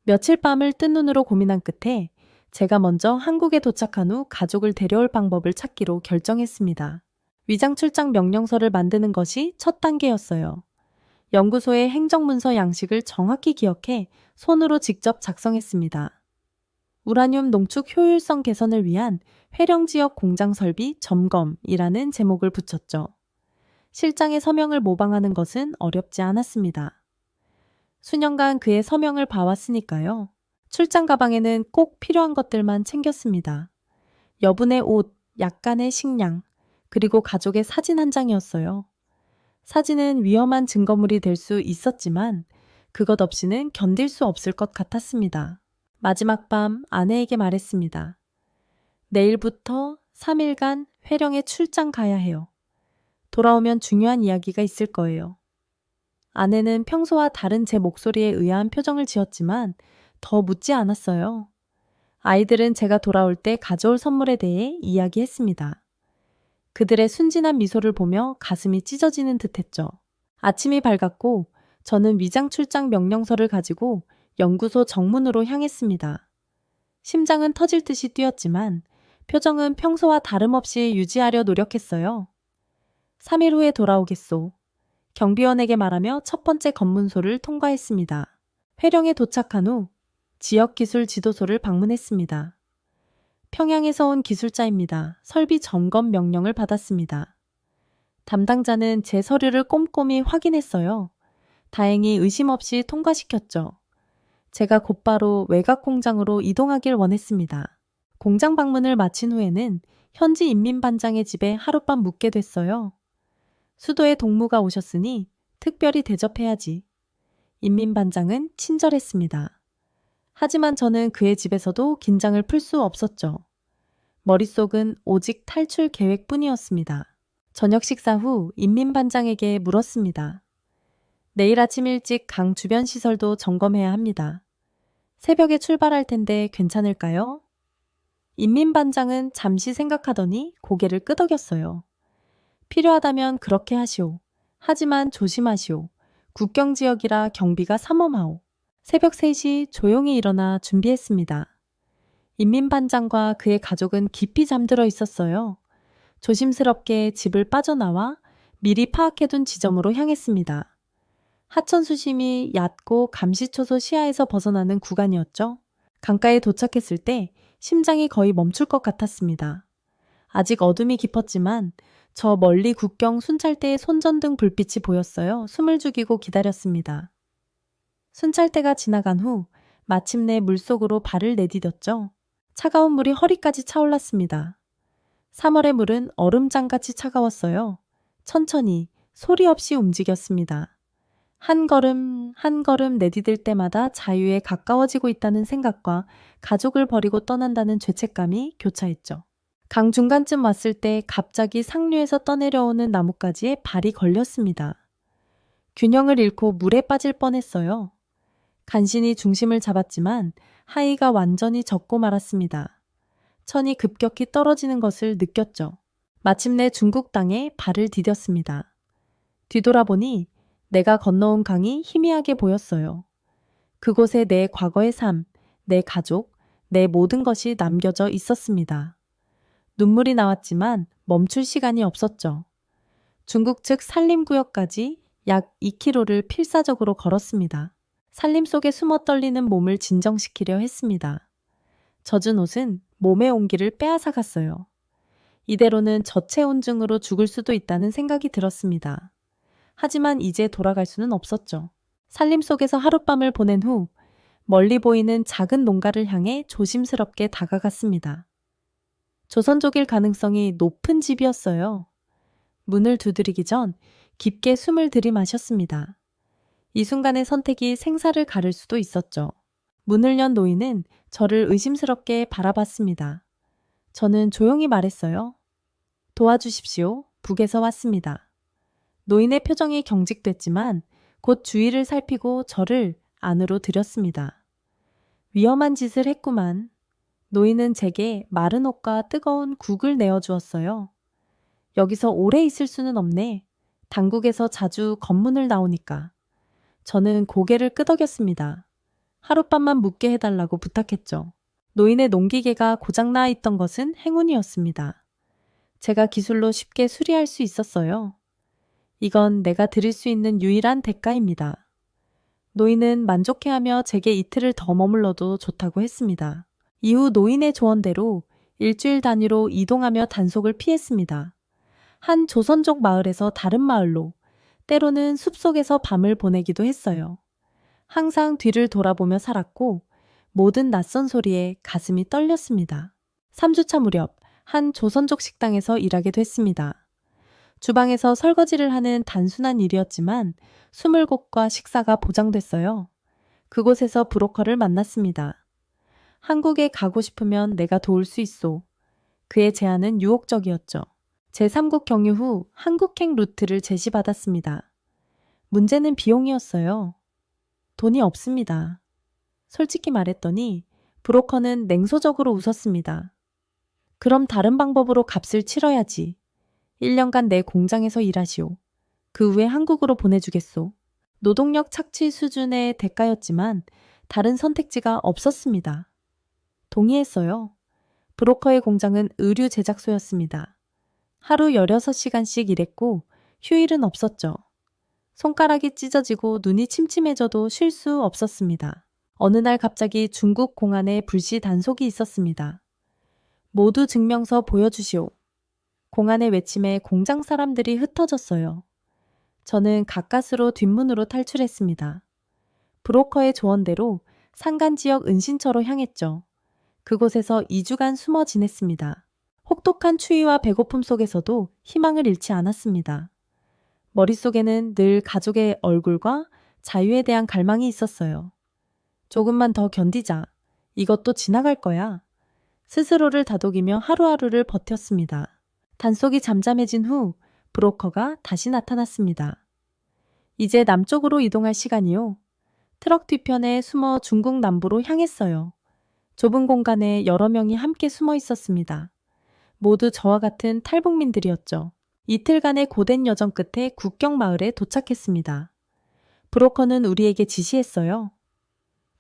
A: 며칠 밤을 뜬 눈으로 고민한 끝에 제가 먼저 한국에 도착한 후 가족을 데려올 방법을 찾기로 결정했습니다. 위장 출장 명령서를 만드는 것이 첫 단계였어요. 연구소의 행정문서 양식을 정확히 기억해 손으로 직접 작성했습니다. 우라늄 농축 효율성 개선을 위한 회령 지역 공장 설비 점검이라는 제목을 붙였죠. 실장의 서명을 모방하는 것은 어렵지 않았습니다. 수년간 그의 서명을 봐왔으니까요. 출장 가방에는 꼭 필요한 것들만 챙겼습니다. 여분의 옷, 약간의 식량, 그리고 가족의 사진 한 장이었어요. 사진은 위험한 증거물이 될 수 있었지만 그것 없이는 견딜 수 없을 것 같았습니다. 마지막 밤 아내에게 말했습니다. 내일부터 3일간 회령에 출장 가야 해요. 돌아오면 중요한 이야기가 있을 거예요. 아내는 평소와 다른 제 목소리에 의아한 표정을 지었지만 더 묻지 않았어요. 아이들은 제가 돌아올 때 가져올 선물에 대해 이야기했습니다. 그들의 순진한 미소를 보며 가슴이 찢어지는 듯했죠. 아침이 밝았고 저는 위장 출장 명령서를 가지고 연구소 정문으로 향했습니다. 심장은 터질 듯이 뛰었지만 표정은 평소와 다름없이 유지하려 노력했어요. 3일 후에 돌아오겠소. 경비원에게 말하며 첫 번째 검문소를 통과했습니다. 회령에 도착한 후 지역기술 지도소를 방문했습니다. 평양에서 온 기술자입니다. 설비 점검 명령을 받았습니다. 담당자는 제 서류를 꼼꼼히 확인했어요. 다행히 의심 없이 통과시켰죠. 제가 곧바로 외곽 공장으로 이동하길 원했습니다. 공장 방문을 마친 후에는 현지 인민반장의 집에 하룻밤 묵게 됐어요. 수도에 동무가 오셨으니 특별히 대접해야지. 인민반장은 친절했습니다. 하지만 저는 그의 집에서도 긴장을 풀 수 없었죠. 머릿속은 오직 탈출 계획뿐이었습니다. 저녁 식사 후 인민반장에게 물었습니다. 내일 아침 일찍 강 주변 시설도 점검해야 합니다. 새벽에 출발할 텐데 괜찮을까요? 인민반장은 잠시 생각하더니 고개를 끄덕였어요. 필요하다면 그렇게 하시오. 하지만 조심하시오. 국경지역이라 경비가 삼엄하오. 새벽 3시 조용히 일어나 준비했습니다. 인민반장과 그의 가족은 깊이 잠들어 있었어요. 조심스럽게 집을 빠져나와 미리 파악해둔 지점으로 향했습니다. 하천 수심이 얕고 감시초소 시야에서 벗어나는 구간이었죠. 강가에 도착했을 때 심장이 거의 멈출 것 같았습니다. 아직 어둠이 깊었지만 저 멀리 국경 순찰대의 손전등 불빛이 보였어요. 숨을 죽이고 기다렸습니다. 순찰대가 지나간 후 마침내 물속으로 발을 내디뎠죠. 차가운 물이 허리까지 차올랐습니다. 3월의 물은 얼음장같이 차가웠어요. 천천히 소리 없이 움직였습니다. 한 걸음 한 걸음 내디딜 때마다 자유에 가까워지고 있다는 생각과 가족을 버리고 떠난다는 죄책감이 교차했죠. 강 중간쯤 왔을 때 갑자기 상류에서 떠내려오는 나뭇가지에 발이 걸렸습니다. 균형을 잃고 물에 빠질 뻔했어요. 간신히 중심을 잡았지만 하의가 완전히 젖고 말았습니다. 천이 급격히 떨어지는 것을 느꼈죠. 마침내 중국 땅에 발을 디뎠습니다. 뒤돌아보니 내가 건너온 강이 희미하게 보였어요. 그곳에 내 과거의 삶, 내 가족, 내 모든 것이 남겨져 있었습니다. 눈물이 나왔지만 멈출 시간이 없었죠. 중국 측 산림구역까지 약 2km를 필사적으로 걸었습니다. 산림 속에 숨어 떨리는 몸을 진정시키려 했습니다. 젖은 옷은 몸의 온기를 빼앗아갔어요. 이대로는 저체온증으로 죽을 수도 있다는 생각이 들었습니다. 하지만 이제 돌아갈 수는 없었죠. 산림 속에서 하룻밤을 보낸 후 멀리 보이는 작은 농가를 향해 조심스럽게 다가갔습니다. 조선족일 가능성이 높은 집이었어요. 문을 두드리기 전 깊게 숨을 들이마셨습니다. 이 순간의 선택이 생사를 가를 수도 있었죠. 문을 연 노인은 저를 의심스럽게 바라봤습니다. 저는 조용히 말했어요. 도와주십시오. 북에서 왔습니다. 노인의 표정이 경직됐지만 곧 주위를 살피고 저를 안으로 들였습니다. 위험한 짓을 했구만. 노인은 제게 마른 옷과 뜨거운 국을 내어주었어요. 여기서 오래 있을 수는 없네. 당국에서 자주 검문을 나오니까. 저는 고개를 끄덕였습니다. 하룻밤만 묵게 해달라고 부탁했죠. 노인의 농기계가 고장나 있던 것은 행운이었습니다. 제가 기술로 쉽게 수리할 수 있었어요. 이건 내가 드릴 수 있는 유일한 대가입니다. 노인은 만족해하며 제게 이틀을 더 머물러도 좋다고 했습니다. 이후 노인의 조언대로 일주일 단위로 이동하며 단속을 피했습니다. 한 조선족 마을에서 다른 마을로, 때로는 숲속에서 밤을 보내기도 했어요. 항상 뒤를 돌아보며 살았고 모든 낯선 소리에 가슴이 떨렸습니다. 3주차 무렵 한 조선족 식당에서 일하게 됐습니다. 주방에서 설거지를 하는 단순한 일이었지만 20곳과 식사가 보장됐어요. 그곳에서 브로커를 만났습니다. 한국에 가고 싶으면 내가 도울 수 있소. 그의 제안은 유혹적이었죠. 제3국 경유 후 한국행 루트를 제시받았습니다. 문제는 비용이었어요. 돈이 없습니다. 솔직히 말했더니 브로커는 냉소적으로 웃었습니다. 그럼 다른 방법으로 값을 치러야지. 1년간 내 공장에서 일하시오. 그 후에 한국으로 보내주겠소. 노동력 착취 수준의 대가였지만 다른 선택지가 없었습니다. 동의했어요. 브로커의 공장은 의류 제작소였습니다. 하루 16시간씩 일했고 휴일은 없었죠. 손가락이 찢어지고 눈이 침침해져도 쉴 수 없었습니다. 어느 날 갑자기 중국 공안에 불시 단속이 있었습니다. 모두 증명서 보여주시오. 공안의 외침에 공장 사람들이 흩어졌어요. 저는 가까스로 뒷문으로 탈출했습니다. 브로커의 조언대로 산간지역 은신처로 향했죠. 그곳에서 2주간 숨어 지냈습니다. 혹독한 추위와 배고픔 속에서도 희망을 잃지 않았습니다. 머릿속에는 늘 가족의 얼굴과 자유에 대한 갈망이 있었어요. 조금만 더 견디자. 이것도 지나갈 거야. 스스로를 다독이며 하루하루를 버텼습니다. 단속이 잠잠해진 후 브로커가 다시 나타났습니다. 이제 남쪽으로 이동할 시간이요. 트럭 뒤편에 숨어 중국 남부로 향했어요. 좁은 공간에 여러 명이 함께 숨어 있었습니다. 모두 저와 같은 탈북민들이었죠. 이틀간의 고된 여정 끝에 국경 마을에 도착했습니다. 브로커는 우리에게 지시했어요.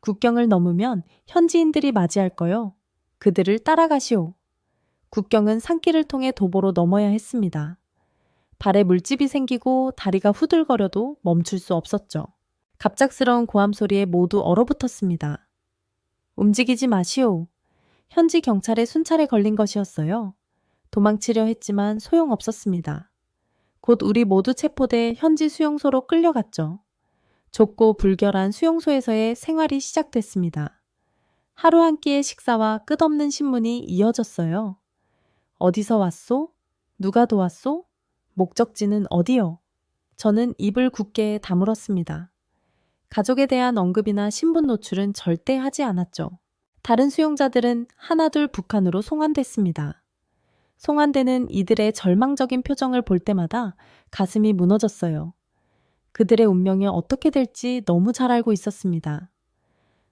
A: 국경을 넘으면 현지인들이 맞이할 거요. 그들을 따라가시오. 국경은 산길을 통해 도보로 넘어야 했습니다. 발에 물집이 생기고 다리가 후들거려도 멈출 수 없었죠. 갑작스러운 고함 소리에 모두 얼어붙었습니다. 움직이지 마시오. 현지 경찰의 순찰에 걸린 것이었어요. 도망치려 했지만 소용없었습니다. 곧 우리 모두 체포돼 현지 수용소로 끌려갔죠. 좁고 불결한 수용소에서의 생활이 시작됐습니다. 하루 한 끼의 식사와 끝없는 신문이 이어졌어요. 어디서 왔소? 누가 도왔소? 목적지는 어디요? 저는 입을 굳게 다물었습니다. 가족에 대한 언급이나 신분 노출은 절대 하지 않았죠. 다른 수용자들은 하나둘 북한으로 송환됐습니다. 송환되는 이들의 절망적인 표정을 볼 때마다 가슴이 무너졌어요. 그들의 운명이 어떻게 될지 너무 잘 알고 있었습니다.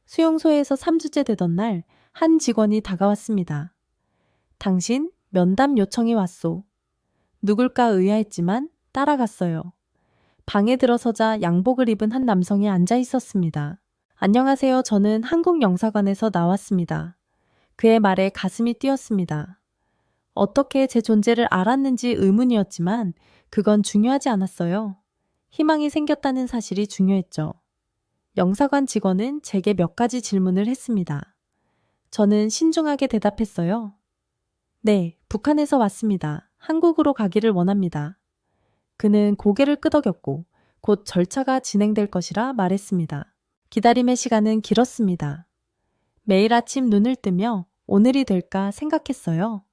A: 수용소에서 3주째 되던 날 한 직원이 다가왔습니다. 당신 면담 요청이 왔소. 누굴까 의아했지만 따라갔어요. 방에 들어서자 양복을 입은 한 남성이 앉아 있었습니다. 안녕하세요. 저는 한국영사관에서 나왔습니다. 그의 말에 가슴이 뛰었습니다. 어떻게 제 존재를 알았는지 의문이었지만 그건 중요하지 않았어요. 희망이 생겼다는 사실이 중요했죠. 영사관 직원은 제게 몇 가지 질문을 했습니다. 저는 신중하게 대답했어요. 네, 북한에서 왔습니다. 한국으로 가기를 원합니다. 그는 고개를 끄덕였고 곧 절차가 진행될 것이라 말했습니다. 기다림의 시간은 길었습니다. 매일 아침 눈을 뜨며 오늘이 될까 생각했어요.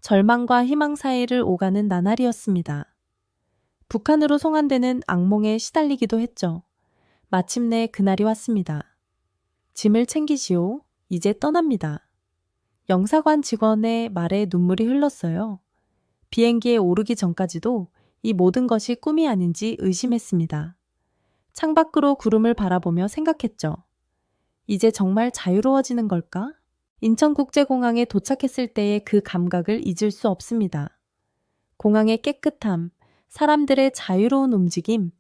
A: 절망과 희망 사이를 오가는 나날이었습니다. 북한으로 송환되는 악몽에 시달리기도 했죠. 마침내 그날이 왔습니다. 짐을 챙기시오. 이제 떠납니다. 영사관 직원의 말에 눈물이 흘렀어요. 비행기에 오르기 전까지도 이 모든 것이 꿈이 아닌지 의심했습니다. 창밖으로 구름을 바라보며 생각했죠. 이제 정말 자유로워지는 걸까? 인천국제공항에 도착했을 때의 그 감각을 잊을 수 없습니다. 공항의 깨끗함, 사람들의 자유로운 움직임,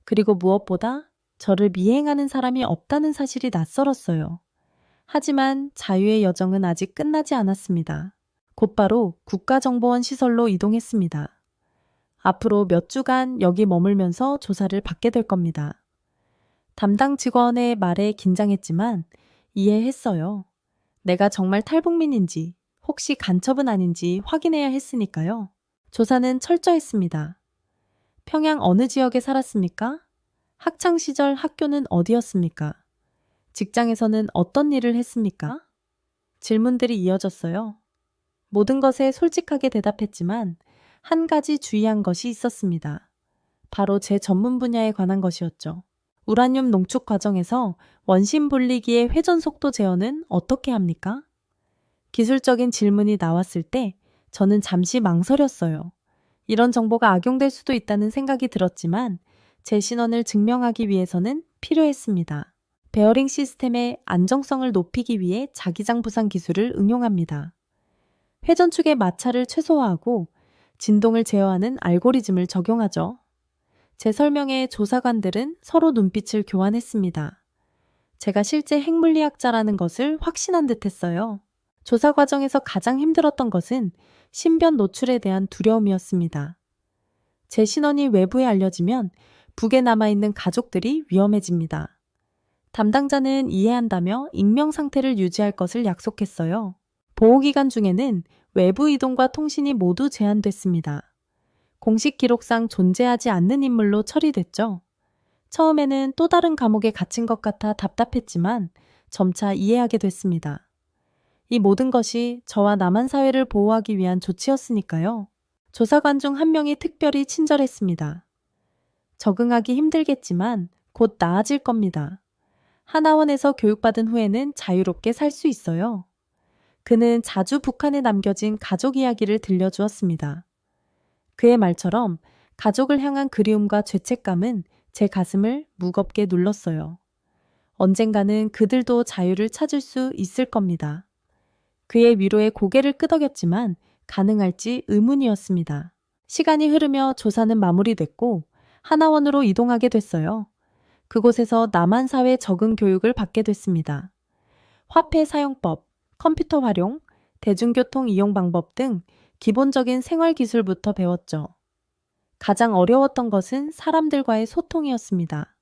A: 그리고 무엇보다 저를 미행하는 사람이 없다는 사실이 낯설었어요. 하지만 자유의 여정은 아직 끝나지 않았습니다. 곧바로 국가정보원 시설로 이동했습니다. 앞으로 몇 주간 여기 머물면서 조사를 받게 될 겁니다. 담당 직원의 말에 긴장했지만 이해했어요. 내가 정말 탈북민인지 혹시 간첩은 아닌지 확인해야 했으니까요. 조사는 철저했습니다. 평양 어느 지역에 살았습니까? 학창시절 학교는 어디였습니까? 직장에서는 어떤 일을 했습니까? 질문들이 이어졌어요. 모든 것에 솔직하게 대답했지만 한 가지 주의한 것이 있었습니다. 바로 제 전문 분야에 관한 것이었죠. 우라늄 농축 과정에서 원심 분리기의 회전 속도 제어는 어떻게 합니까? 기술적인 질문이 나왔을 때 저는 잠시 망설였어요. 이런 정보가 악용될 수도 있다는 생각이 들었지만 제 신원을 증명하기 위해서는 필요했습니다. 베어링 시스템의 안정성을 높이기 위해 자기장 부상 기술을 응용합니다. 회전축의 마찰을 최소화하고 진동을 제어하는 알고리즘을 적용하죠. 제 설명에 조사관들은 서로 눈빛을 교환했습니다. 제가 실제 핵물리학자라는 것을 확신한 듯했어요. 조사 과정에서 가장 힘들었던 것은 신변 노출에 대한 두려움이었습니다. 제 신원이 외부에 알려지면 북에 남아있는 가족들이 위험해집니다. 담당자는 이해한다며 익명 상태를 유지할 것을 약속했어요. 보호기간 중에는 외부 이동과 통신이 모두 제한됐습니다. 공식 기록상 존재하지 않는 인물로 처리됐죠. 처음에는 또 다른 감옥에 갇힌 것 같아 답답했지만 점차 이해하게 됐습니다. 이 모든 것이 저와 남한 사회를 보호하기 위한 조치였으니까요. 조사관 중 한 명이 특별히 친절했습니다. 적응하기 힘들겠지만 곧 나아질 겁니다. 하나원에서 교육받은 후에는 자유롭게 살 수 있어요. 그는 자주 북한에 남겨진 가족 이야기를 들려주었습니다. 그의 말처럼 가족을 향한 그리움과 죄책감은 제 가슴을 무겁게 눌렀어요. 언젠가는 그들도 자유를 찾을 수 있을 겁니다. 그의 위로에 고개를 끄덕였지만 가능할지 의문이었습니다. 시간이 흐르며 조사는 마무리됐고 하나원으로 이동하게 됐어요. 그곳에서 남한 사회 적응 교육을 받게 됐습니다. 화폐 사용법, 컴퓨터 활용, 대중교통 이용 방법 등 기본적인 생활 기술부터 배웠죠. 가장 어려웠던 것은 사람들과의 소통이었습니다.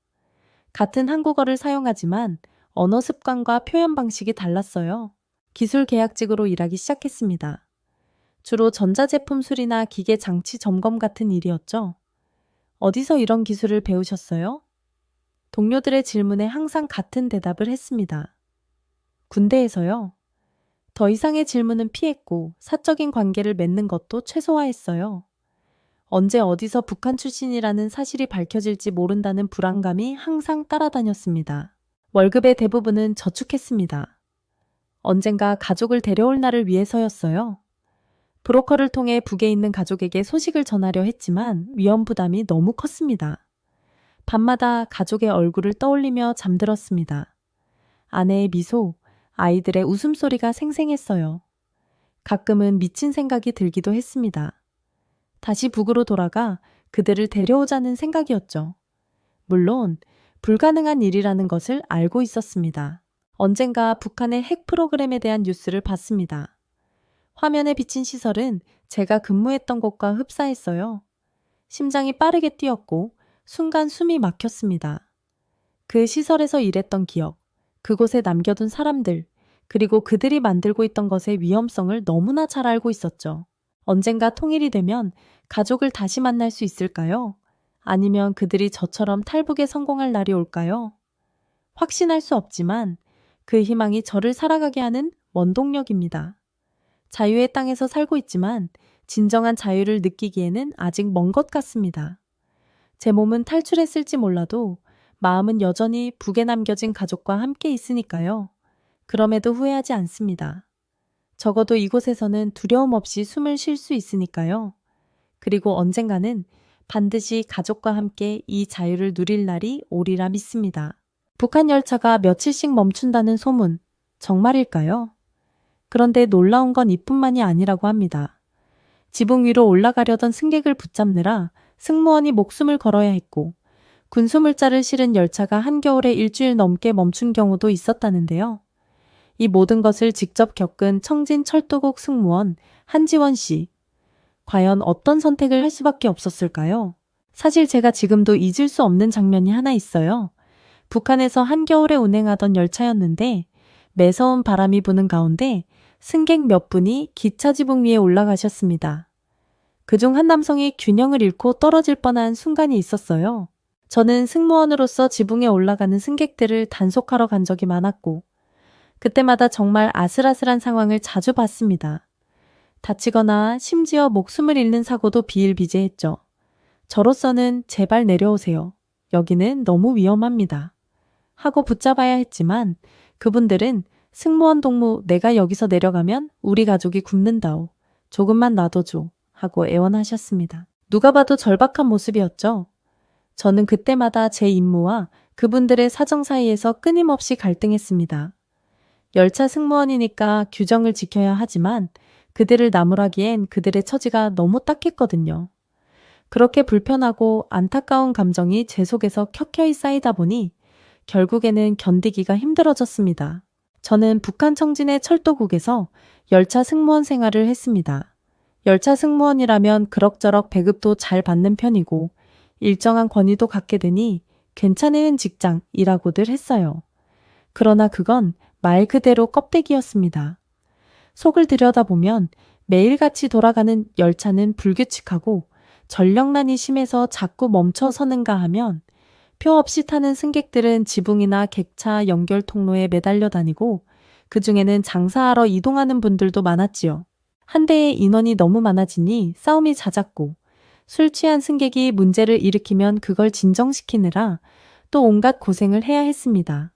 A: 같은 한국어를 사용하지만 언어 습관과 표현 방식이 달랐어요. 기술 계약직으로 일하기 시작했습니다. 주로 전자제품 수리나 기계 장치 점검 같은 일이었죠. 어디서 이런 기술을 배우셨어요? 동료들의 질문에 항상 같은 대답을 했습니다. 군대에서요. 더 이상의 질문은 피했고 사적인 관계를 맺는 것도 최소화했어요. 언제 어디서 북한 출신이라는 사실이 밝혀질지 모른다는 불안감이 항상 따라다녔습니다. 월급의 대부분은 저축했습니다. 언젠가 가족을 데려올 날을 위해서였어요. 브로커를 통해 북에 있는 가족에게 소식을 전하려 했지만 위험 부담이 너무 컸습니다. 밤마다 가족의 얼굴을 떠올리며 잠들었습니다. 아내의 미소, 아이들의 웃음소리가 생생했어요. 가끔은 미친 생각이 들기도 했습니다. 다시 북으로 돌아가 그들을 데려오자는 생각이었죠. 물론 불가능한 일이라는 것을 알고 있었습니다. 언젠가 북한의 핵 프로그램에 대한 뉴스를 봤습니다. 화면에 비친 시설은 제가 근무했던 곳과 흡사했어요. 심장이 빠르게 뛰었고 순간 숨이 막혔습니다. 그 시설에서 일했던 기억, 그곳에 남겨둔 사람들, 그리고 그들이 만들고 있던 것의 위험성을 너무나 잘 알고 있었죠. 언젠가 통일이 되면 가족을 다시 만날 수 있을까요? 아니면 그들이 저처럼 탈북에 성공할 날이 올까요? 확신할 수 없지만 그 희망이 저를 살아가게 하는 원동력입니다. 자유의 땅에서 살고 있지만 진정한 자유를 느끼기에는 아직 먼 것 같습니다. 제 몸은 탈출했을지 몰라도 마음은 여전히 북에 남겨진 가족과 함께 있으니까요. 그럼에도 후회하지 않습니다. 적어도 이곳에서는 두려움 없이 숨을 쉴 수 있으니까요. 그리고 언젠가는 반드시 가족과 함께 이 자유를 누릴 날이 오리라 믿습니다. 북한 열차가 며칠씩 멈춘다는 소문, 정말일까요? 그런데 놀라운 건 이뿐만이 아니라고 합니다. 지붕 위로 올라가려던 승객을 붙잡느라 승무원이 목숨을 걸어야 했고, 군수물자를 실은 열차가 한겨울에 일주일 넘게 멈춘 경우도 있었다는데요. 이 모든 것을 직접 겪은 청진철도국 승무원 한지원 씨. 과연 어떤 선택을 할 수밖에 없었을까요? 사실 제가 지금도 잊을 수 없는 장면이 하나 있어요. 북한에서 한겨울에 운행하던 열차였는데 매서운 바람이 부는 가운데 승객 몇 분이 기차 지붕 위에 올라가셨습니다. 그중 한 남성이 균형을 잃고 떨어질 뻔한 순간이 있었어요. 저는 승무원으로서 지붕에 올라가는 승객들을 단속하러 간 적이 많았고 그때마다 정말 아슬아슬한 상황을 자주 봤습니다. 다치거나 심지어 목숨을 잃는 사고도 비일비재했죠. 저로서는 제발 내려오세요. 여기는 너무 위험합니다. 하고 붙잡아야 했지만 그분들은 승무원 동무 내가 여기서 내려가면 우리 가족이 굶는다오. 조금만 놔둬줘. 하고 애원하셨습니다. 누가 봐도 절박한 모습이었죠. 저는 그때마다 제 임무와 그분들의 사정 사이에서 끊임없이 갈등했습니다. 열차 승무원이니까 규정을 지켜야 하지만 그들을 나무라기엔 그들의 처지가 너무 딱했거든요. 그렇게 불편하고 안타까운 감정이 제 속에서 켜켜이 쌓이다 보니 결국에는 견디기가 힘들어졌습니다. 저는 북한 청진의 철도국에서 열차 승무원 생활을 했습니다. 열차 승무원이라면 그럭저럭 배급도 잘 받는 편이고 일정한 권위도 갖게 되니 괜찮은 직장이라고들 했어요. 그러나 그건 말 그대로 껍데기였습니다. 속을 들여다보면 매일같이 돌아가는 열차는 불규칙하고 전력난이 심해서 자꾸 멈춰서는가 하면 표 없이 타는 승객들은 지붕이나 객차 연결 통로에 매달려 다니고 그중에는 장사하러 이동하는 분들도 많았지요. 한 대에 인원이 너무 많아지니 싸움이 잦았고 술 취한 승객이 문제를 일으키면 그걸 진정시키느라 또 온갖 고생을 해야 했습니다.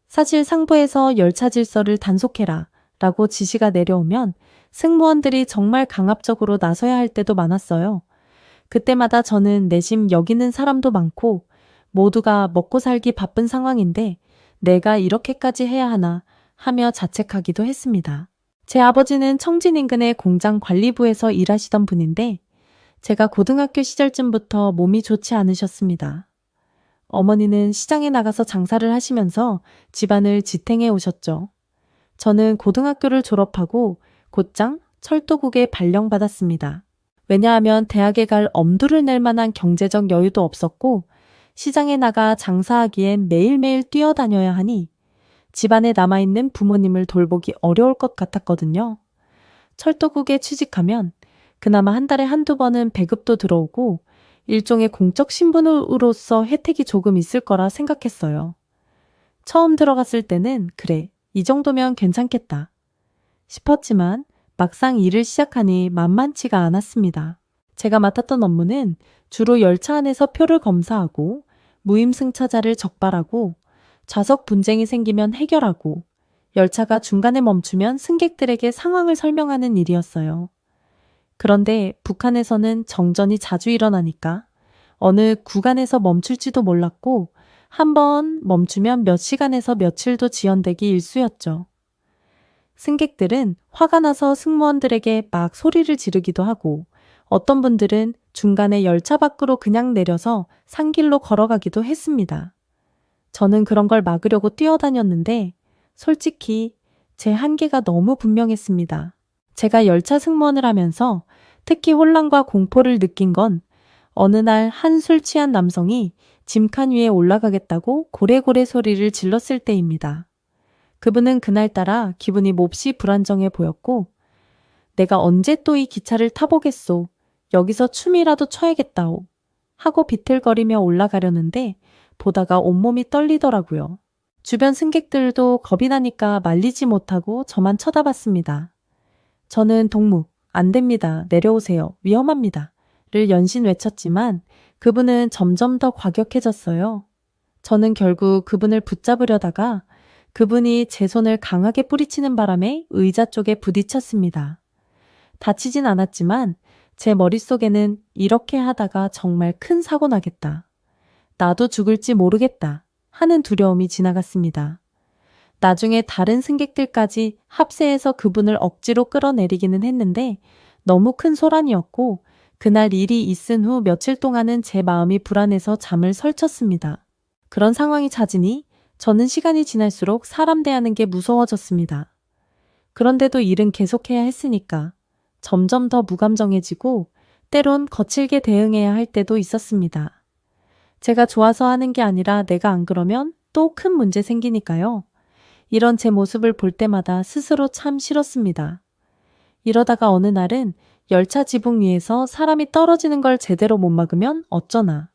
A: 사실 상부에서 열차 질서를 단속해라 라고 지시가 내려오면 승무원들이 정말 강압적으로 나서야 할 때도 많았어요. 그때마다 저는 내심 여기는 사람도 많고 모두가 먹고 살기 바쁜 상황인데 내가 이렇게까지 해야 하나 하며 자책하기도 했습니다. 제 아버지는 청진 인근의 공장 관리부에서 일하시던 분인데 제가 고등학교 시절쯤부터 몸이 좋지 않으셨습니다. 어머니는 시장에 나가서 장사를 하시면서 집안을 지탱해 오셨죠. 저는 고등학교를 졸업하고 곧장 철도국에 발령받았습니다. 왜냐하면 대학에 갈 엄두를 낼 만한 경제적 여유도 없었고 시장에 나가 장사하기엔 매일매일 뛰어다녀야 하니 집안에 남아있는 부모님을 돌보기 어려울 것 같았거든요. 철도국에 취직하면 그나마 한 달에 한두 번은 배급도 들어오고 일종의 공적 신분으로서 혜택이 조금 있을 거라 생각했어요. 처음 들어갔을 때는 그래, 이 정도면 괜찮겠다 싶었지만 막상 일을 시작하니 만만치가 않았습니다. 제가 맡았던 업무는 주로 열차 안에서 표를 검사하고 무임승차자를 적발하고 좌석 분쟁이 생기면 해결하고 열차가 중간에 멈추면 승객들에게 상황을 설명하는 일이었어요. 그런데 북한에서는 정전이 자주 일어나니까 어느 구간에서 멈출지도 몰랐고 한번 멈추면 몇 시간에서 며칠도 지연되기 일쑤였죠. 승객들은 화가 나서 승무원들에게 막 소리를 지르기도 하고 어떤 분들은 중간에 열차 밖으로 그냥 내려서 산길로 걸어가기도 했습니다. 저는 그런 걸 막으려고 뛰어다녔는데 솔직히 제 한계가 너무 분명했습니다. 제가 열차 승무원을 하면서 특히 혼란과 공포를 느낀 건 어느 날 한 술 취한 남성이 짐칸 위에 올라가겠다고 고래고래 소리를 질렀을 때입니다. 그분은 그날따라 기분이 몹시 불안정해 보였고 내가 언제 또 이 기차를 타보겠소. 여기서 춤이라도 춰야겠다오. 하고 비틀거리며 올라가려는데 보다가 온몸이 떨리더라고요. 주변 승객들도 겁이 나니까 말리지 못하고 저만 쳐다봤습니다. 저는 동무, 안 됩니다. 내려오세요. 위험합니다. 를 연신 외쳤지만 그분은 점점 더 과격해졌어요. 저는 결국 그분을 붙잡으려다가 그분이 제 손을 강하게 뿌리치는 바람에 의자 쪽에 부딪혔습니다. 다치진 않았지만 제 머릿속에는 이렇게 하다가 정말 큰 사고 나겠다. 나도 죽을지 모르겠다. 하는 두려움이 지나갔습니다. 나중에 다른 승객들까지 합세해서 그분을 억지로 끌어내리기는 했는데 너무 큰 소란이었고 그날 일이 있은 후 며칠 동안은 제 마음이 불안해서 잠을 설쳤습니다. 그런 상황이 잦으니 저는 시간이 지날수록 사람 대하는 게 무서워졌습니다. 그런데도 일은 계속해야 했으니까 점점 더 무감정해지고 때론 거칠게 대응해야 할 때도 있었습니다. 제가 좋아서 하는 게 아니라 내가 안 그러면 또 큰 문제 생기니까요. 이런 제 모습을 볼 때마다 스스로 참 싫었습니다. 이러다가 어느 날은 열차 지붕 위에서 사람이 떨어지는 걸 제대로 못 막으면 어쩌나.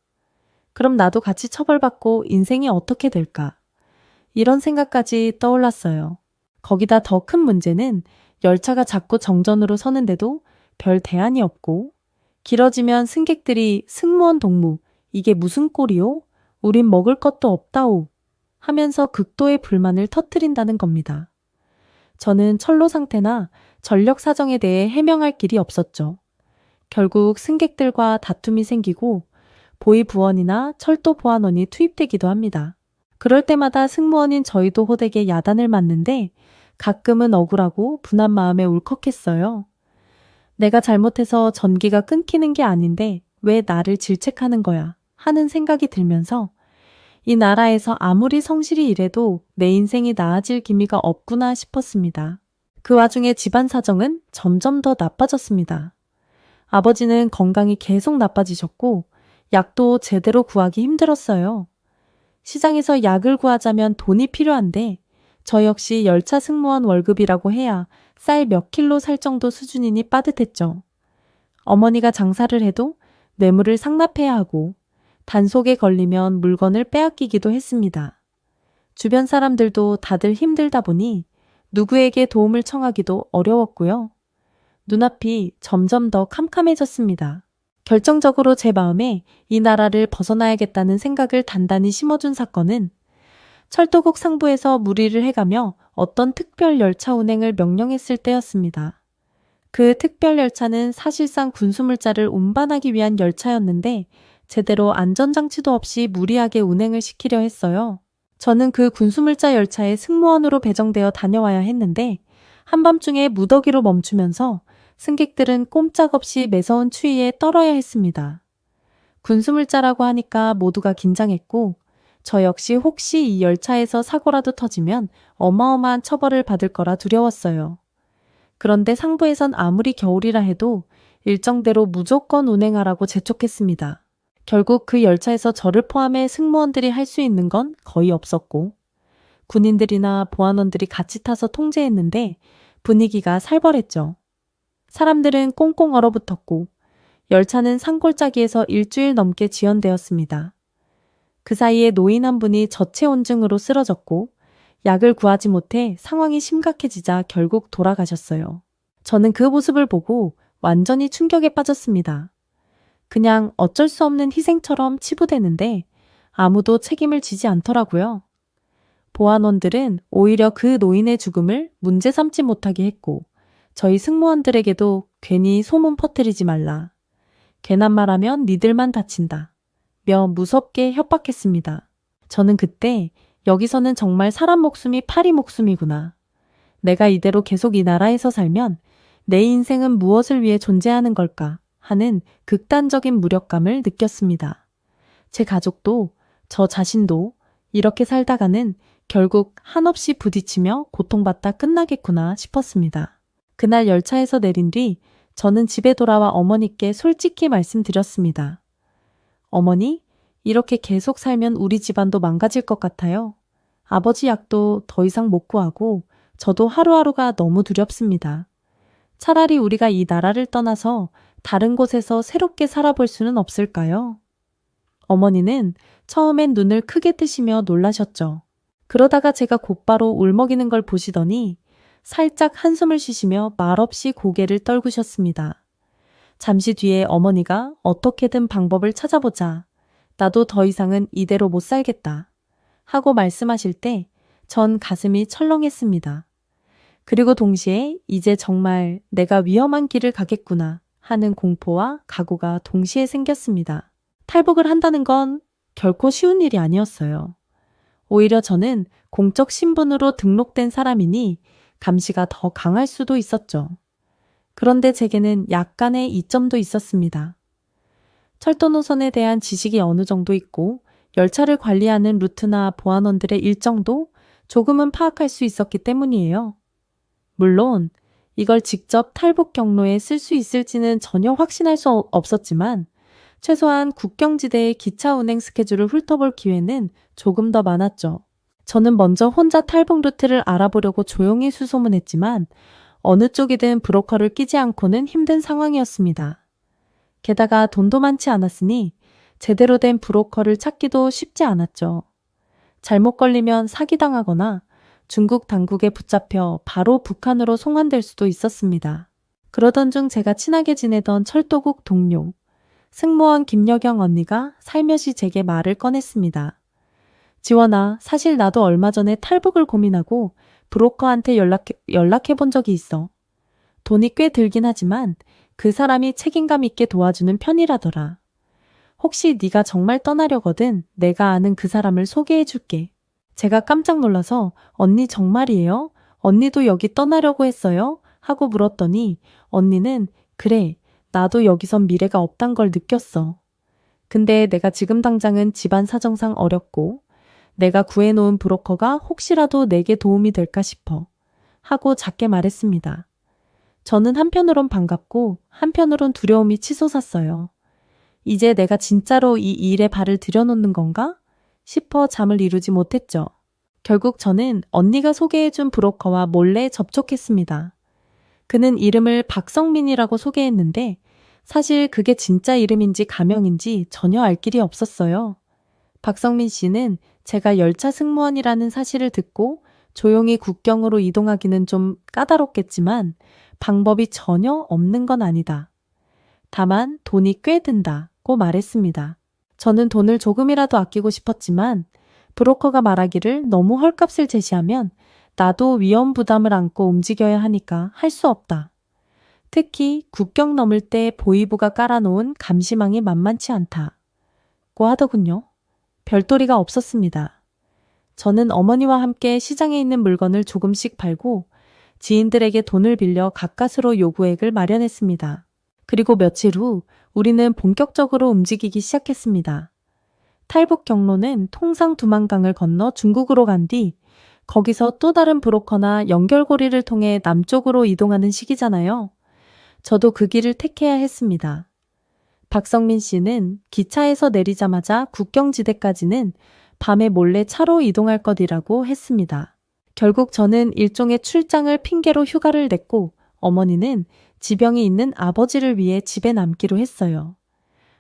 A: 그럼 나도 같이 처벌받고 인생이 어떻게 될까? 이런 생각까지 떠올랐어요. 거기다 더 큰 문제는 열차가 자꾸 정전으로 서는데도 별 대안이 없고 길어지면 승객들이 승무원 동무, 이게 무슨 꼴이오? 우린 먹을 것도 없다오. 하면서 극도의 불만을 터뜨린다는 겁니다. 저는 철로 상태나 전력 사정에 대해 해명할 길이 없었죠. 결국 승객들과 다툼이 생기고 보위부원이나 철도 보안원이 투입되기도 합니다. 그럴 때마다 승무원인 저희도 호되게 야단을 맞는데 가끔은 억울하고 분한 마음에 울컥했어요. 내가 잘못해서 전기가 끊기는 게 아닌데 왜 나를 질책하는 거야 하는 생각이 들면서 이 나라에서 아무리 성실히 일해도 내 인생이 나아질 기미가 없구나 싶었습니다. 그 와중에 집안 사정은 점점 더 나빠졌습니다. 아버지는 건강이 계속 나빠지셨고 약도 제대로 구하기 힘들었어요. 시장에서 약을 구하자면 돈이 필요한데 저 역시 열차 승무원 월급이라고 해야 쌀 몇 킬로 살 정도 수준이니 빠듯했죠. 어머니가 장사를 해도 뇌물을 상납해야 하고 단속에 걸리면 물건을 빼앗기기도 했습니다. 주변 사람들도 다들 힘들다 보니 누구에게 도움을 청하기도 어려웠고요. 눈앞이 점점 더 캄캄해졌습니다. 결정적으로 제 마음에 이 나라를 벗어나야겠다는 생각을 단단히 심어준 사건은 철도국 상부에서 무리를 해가며 어떤 특별 열차 운행을 명령했을 때였습니다. 그 특별 열차는 사실상 군수물자를 운반하기 위한 열차였는데 제대로 안전장치도 없이 무리하게 운행을 시키려 했어요. 저는 그 군수물자 열차에 승무원으로 배정되어 다녀와야 했는데 한밤중에 무더기로 멈추면서 승객들은 꼼짝없이 매서운 추위에 떨어야 했습니다. 군수물자라고 하니까 모두가 긴장했고 저 역시 혹시 이 열차에서 사고라도 터지면 어마어마한 처벌을 받을 거라 두려웠어요. 그런데 상부에선 아무리 겨울이라 해도 일정대로 무조건 운행하라고 재촉했습니다. 결국 그 열차에서 저를 포함해 승무원들이 할 수 있는 건 거의 없었고 군인들이나 보안원들이 같이 타서 통제했는데 분위기가 살벌했죠. 사람들은 꽁꽁 얼어붙었고 열차는 산골짜기에서 일주일 넘게 지연되었습니다. 그 사이에 노인 한 분이 저체온증으로 쓰러졌고 약을 구하지 못해 상황이 심각해지자 결국 돌아가셨어요. 저는 그 모습을 보고 완전히 충격에 빠졌습니다. 그냥 어쩔 수 없는 희생처럼 치부되는데 아무도 책임을 지지 않더라고요. 보안원들은 오히려 그 노인의 죽음을 문제 삼지 못하게 했고 저희 승무원들에게도 괜히 소문 퍼뜨리지 말라. 괜한 말하면 니들만 다친다. 며 무섭게 협박했습니다. 저는 그때 여기서는 정말 사람 목숨이 파리 목숨이구나. 내가 이대로 계속 이 나라에서 살면 내 인생은 무엇을 위해 존재하는 걸까 하는 극단적인 무력감을 느꼈습니다. 제 가족도 저 자신도 이렇게 살다가는 결국 한없이 부딪히며 고통받다 끝나겠구나 싶었습니다. 그날 열차에서 내린 뒤 저는 집에 돌아와 어머니께 솔직히 말씀드렸습니다. 어머니, 이렇게 계속 살면 우리 집안도 망가질 것 같아요. 아버지 약도 더 이상 못 구하고 저도 하루하루가 너무 두렵습니다. 차라리 우리가 이 나라를 떠나서 다른 곳에서 새롭게 살아볼 수는 없을까요? 어머니는 처음엔 눈을 크게 뜨시며 놀라셨죠. 그러다가 제가 곧바로 울먹이는 걸 보시더니 살짝 한숨을 쉬시며 말없이 고개를 떨구셨습니다. 잠시 뒤에 어머니가 어떻게든 방법을 찾아보자. 나도 더 이상은 이대로 못 살겠다. 하고 말씀하실 때 전 가슴이 철렁했습니다. 그리고 동시에 이제 정말 내가 위험한 길을 가겠구나 하는 공포와 각오가 동시에 생겼습니다. 탈북을 한다는 건 결코 쉬운 일이 아니었어요. 오히려 저는 공적 신분으로 등록된 사람이니 감시가 더 강할 수도 있었죠. 그런데 제게는 약간의 이점도 있었습니다. 철도 노선에 대한 지식이 어느 정도 있고 열차를 관리하는 루트나 보안원들의 일정도 조금은 파악할 수 있었기 때문이에요. 물론 이걸 직접 탈북 경로에 쓸 수 있을지는 전혀 확신할 수 없었지만 최소한 국경지대의 기차 운행 스케줄을 훑어볼 기회는 조금 더 많았죠. 저는 먼저 혼자 탈북 루트를 알아보려고 조용히 수소문했지만 어느 쪽이든 브로커를 끼지 않고는 힘든 상황이었습니다. 게다가 돈도 많지 않았으니 제대로 된 브로커를 찾기도 쉽지 않았죠. 잘못 걸리면 사기당하거나 중국 당국에 붙잡혀 바로 북한으로 송환될 수도 있었습니다. 그러던 중 제가 친하게 지내던 철도국 동료, 승무원 김여경 언니가 살며시 제게 말을 꺼냈습니다. 지원아, 사실 나도 얼마 전에 탈북을 고민하고 브로커한테 연락해 본 적이 있어. 돈이 꽤 들긴 하지만 그 사람이 책임감 있게 도와주는 편이라더라. 혹시 네가 정말 떠나려거든 내가 아는 그 사람을 소개해 줄게. 제가 깜짝 놀라서 언니 정말이에요? 언니도 여기 떠나려고 했어요? 하고 물었더니 언니는 그래, 나도 여기선 미래가 없단 걸 느꼈어. 근데 내가 지금 당장은 집안 사정상 어렵고 내가 구해놓은 브로커가 혹시라도 내게 도움이 될까 싶어. 하고 작게 말했습니다. 저는 한편으론 반갑고 한편으론 두려움이 치솟았어요. 이제 내가 진짜로 이 일에 발을 들여놓는 건가? 싶어 잠을 이루지 못했죠. 결국 저는 언니가 소개해준 브로커와 몰래 접촉했습니다. 그는 이름을 박성민이라고 소개했는데 사실 그게 진짜 이름인지 가명인지 전혀 알 길이 없었어요. 박성민 씨는 제가 열차 승무원이라는 사실을 듣고 조용히 국경으로 이동하기는 좀 까다롭겠지만 방법이 전혀 없는 건 아니다. 다만 돈이 꽤 든다고 말했습니다. 저는 돈을 조금이라도 아끼고 싶었지만 브로커가 말하기를 너무 헐값을 제시하면 나도 위험 부담을 안고 움직여야 하니까 할 수 없다. 특히 국경 넘을 때 보위부가 깔아놓은 감시망이 만만치 않다고 하더군요. 별도리가 없었습니다. 저는 어머니와 함께 시장에 있는 물건을 조금씩 팔고 지인들에게 돈을 빌려 가까스로 요구액을 마련했습니다. 그리고 며칠 후 우리는 본격적으로 움직이기 시작했습니다. 탈북 경로는 통상 두만강을 건너 중국으로 간 뒤 거기서 또 다른 브로커나 연결고리를 통해 남쪽으로 이동하는 시기잖아요. 저도 그 길을 택해야 했습니다. 박성민 씨는 기차에서 내리자마자 국경지대까지는 밤에 몰래 차로 이동할 것이라고 했습니다. 결국 저는 일종의 출장을 핑계로 휴가를 냈고 어머니는 지병이 있는 아버지를 위해 집에 남기로 했어요.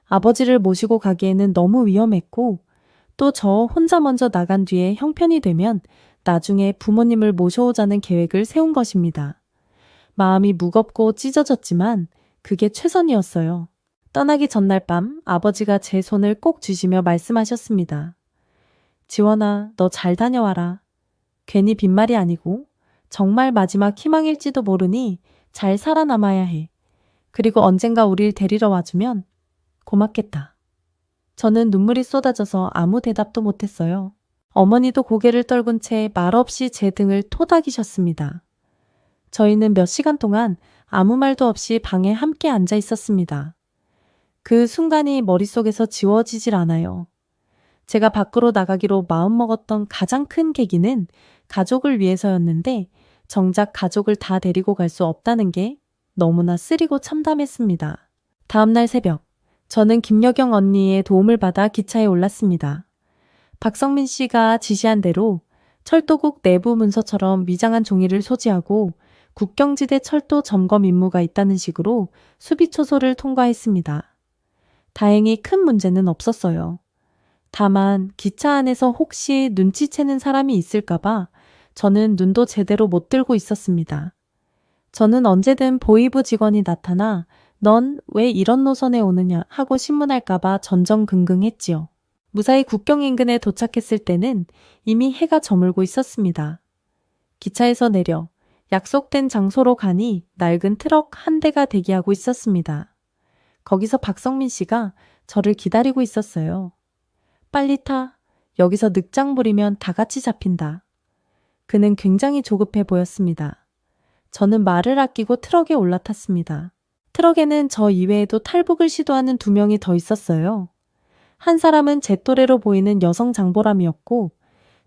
A: 아버지를 모시고 가기에는 너무 위험했고 또 저 혼자 먼저 나간 뒤에 형편이 되면 나중에 부모님을 모셔오자는 계획을 세운 것입니다. 마음이 무겁고 찢어졌지만 그게 최선이었어요. 떠나기 전날 밤 아버지가 제 손을 꼭 쥐시며 말씀하셨습니다. 지원아, 너 잘 다녀와라. 괜히 빈말이 아니고 정말 마지막 희망일지도 모르니 잘 살아남아야 해. 그리고 언젠가 우릴 데리러 와주면 고맙겠다. 저는 눈물이 쏟아져서 아무 대답도 못했어요. 어머니도 고개를 떨군 채 말없이 제 등을 토닥이셨습니다. 저희는 몇 시간 동안 아무 말도 없이 방에 함께 앉아 있었습니다. 그 순간이 머릿속에서 지워지질 않아요. 제가 밖으로 나가기로 마음먹었던 가장 큰 계기는 가족을 위해서였는데 정작 가족을 다 데리고 갈 수 없다는 게 너무나 쓰리고 참담했습니다. 다음날 새벽, 저는 김여경 언니의 도움을 받아 기차에 올랐습니다. 박성민 씨가 지시한 대로 철도국 내부 문서처럼 위장한 종이를 소지하고 국경지대 철도 점검 임무가 있다는 식으로 수비초소를 통과했습니다. 다행히 큰 문제는 없었어요. 다만 기차 안에서 혹시 눈치채는 사람이 있을까봐 저는 눈도 제대로 못 들고 있었습니다. 저는 언제든 보위부 직원이 나타나 넌 왜 이런 노선에 오느냐 하고 신문할까봐 전전긍긍했지요. 무사히 국경 인근에 도착했을 때는 이미 해가 저물고 있었습니다. 기차에서 내려 약속된 장소로 가니 낡은 트럭 한 대가 대기하고 있었습니다. 거기서 박성민 씨가 저를 기다리고 있었어요. 빨리 타. 여기서 늑장 부리면 다 같이 잡힌다. 그는 굉장히 조급해 보였습니다. 저는 말을 아끼고 트럭에 올라탔습니다. 트럭에는 저 이외에도 탈북을 시도하는 2명이 더 있었어요. 한 사람은 제 또래로 보이는 여성 장보람이었고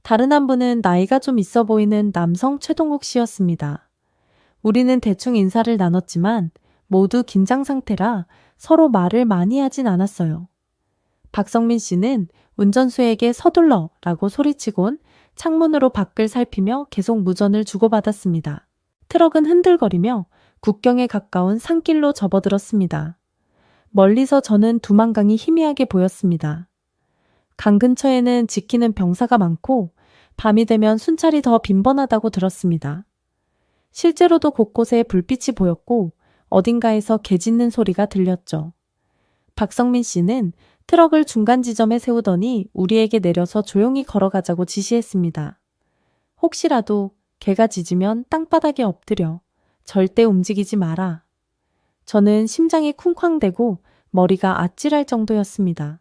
A: 다른 한 분은 나이가 좀 있어 보이는 남성 최동욱 씨였습니다. 우리는 대충 인사를 나눴지만 모두 긴장 상태라 서로 말을 많이 하진 않았어요. 박성민 씨는 운전수에게 서둘러 라고 소리치곤 창문으로 밖을 살피며 계속 무전을 주고받았습니다. 트럭은 흔들거리며 국경에 가까운 산길로 접어들었습니다. 멀리서 저는 두만강이 희미하게 보였습니다. 강 근처에는 지키는 병사가 많고 밤이 되면 순찰이 더 빈번하다고 들었습니다. 실제로도 곳곳에 불빛이 보였고 어딘가에서 개 짖는 소리가 들렸죠. 박성민 씨는 트럭을 중간 지점에 세우더니 우리에게 내려서 조용히 걸어가자고 지시했습니다. 혹시라도 개가 짖으면 땅바닥에 엎드려. 절대 움직이지 마라. 저는 심장이 쿵쾅대고 머리가 아찔할 정도였습니다.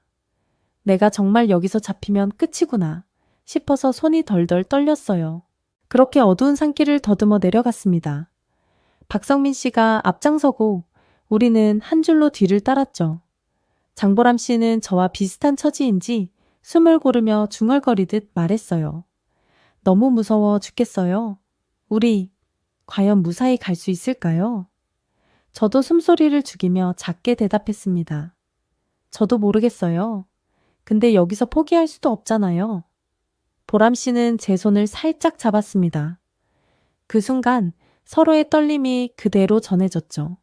A: 내가 정말 여기서 잡히면 끝이구나 싶어서 손이 덜덜 떨렸어요. 그렇게 어두운 산길을 더듬어 내려갔습니다. 박성민 씨가 앞장서고 우리는 한 줄로 뒤를 따랐죠. 장보람 씨는 저와 비슷한 처지인지 숨을 고르며 중얼거리듯 말했어요. 너무 무서워 죽겠어요. 우리 과연 무사히 갈 수 있을까요? 저도 숨소리를 죽이며 작게 대답했습니다. 저도 모르겠어요. 근데 여기서 포기할 수도 없잖아요. 보람 씨는 제 손을 살짝 잡았습니다. 그 순간 서로의 떨림이 그대로 전해졌죠.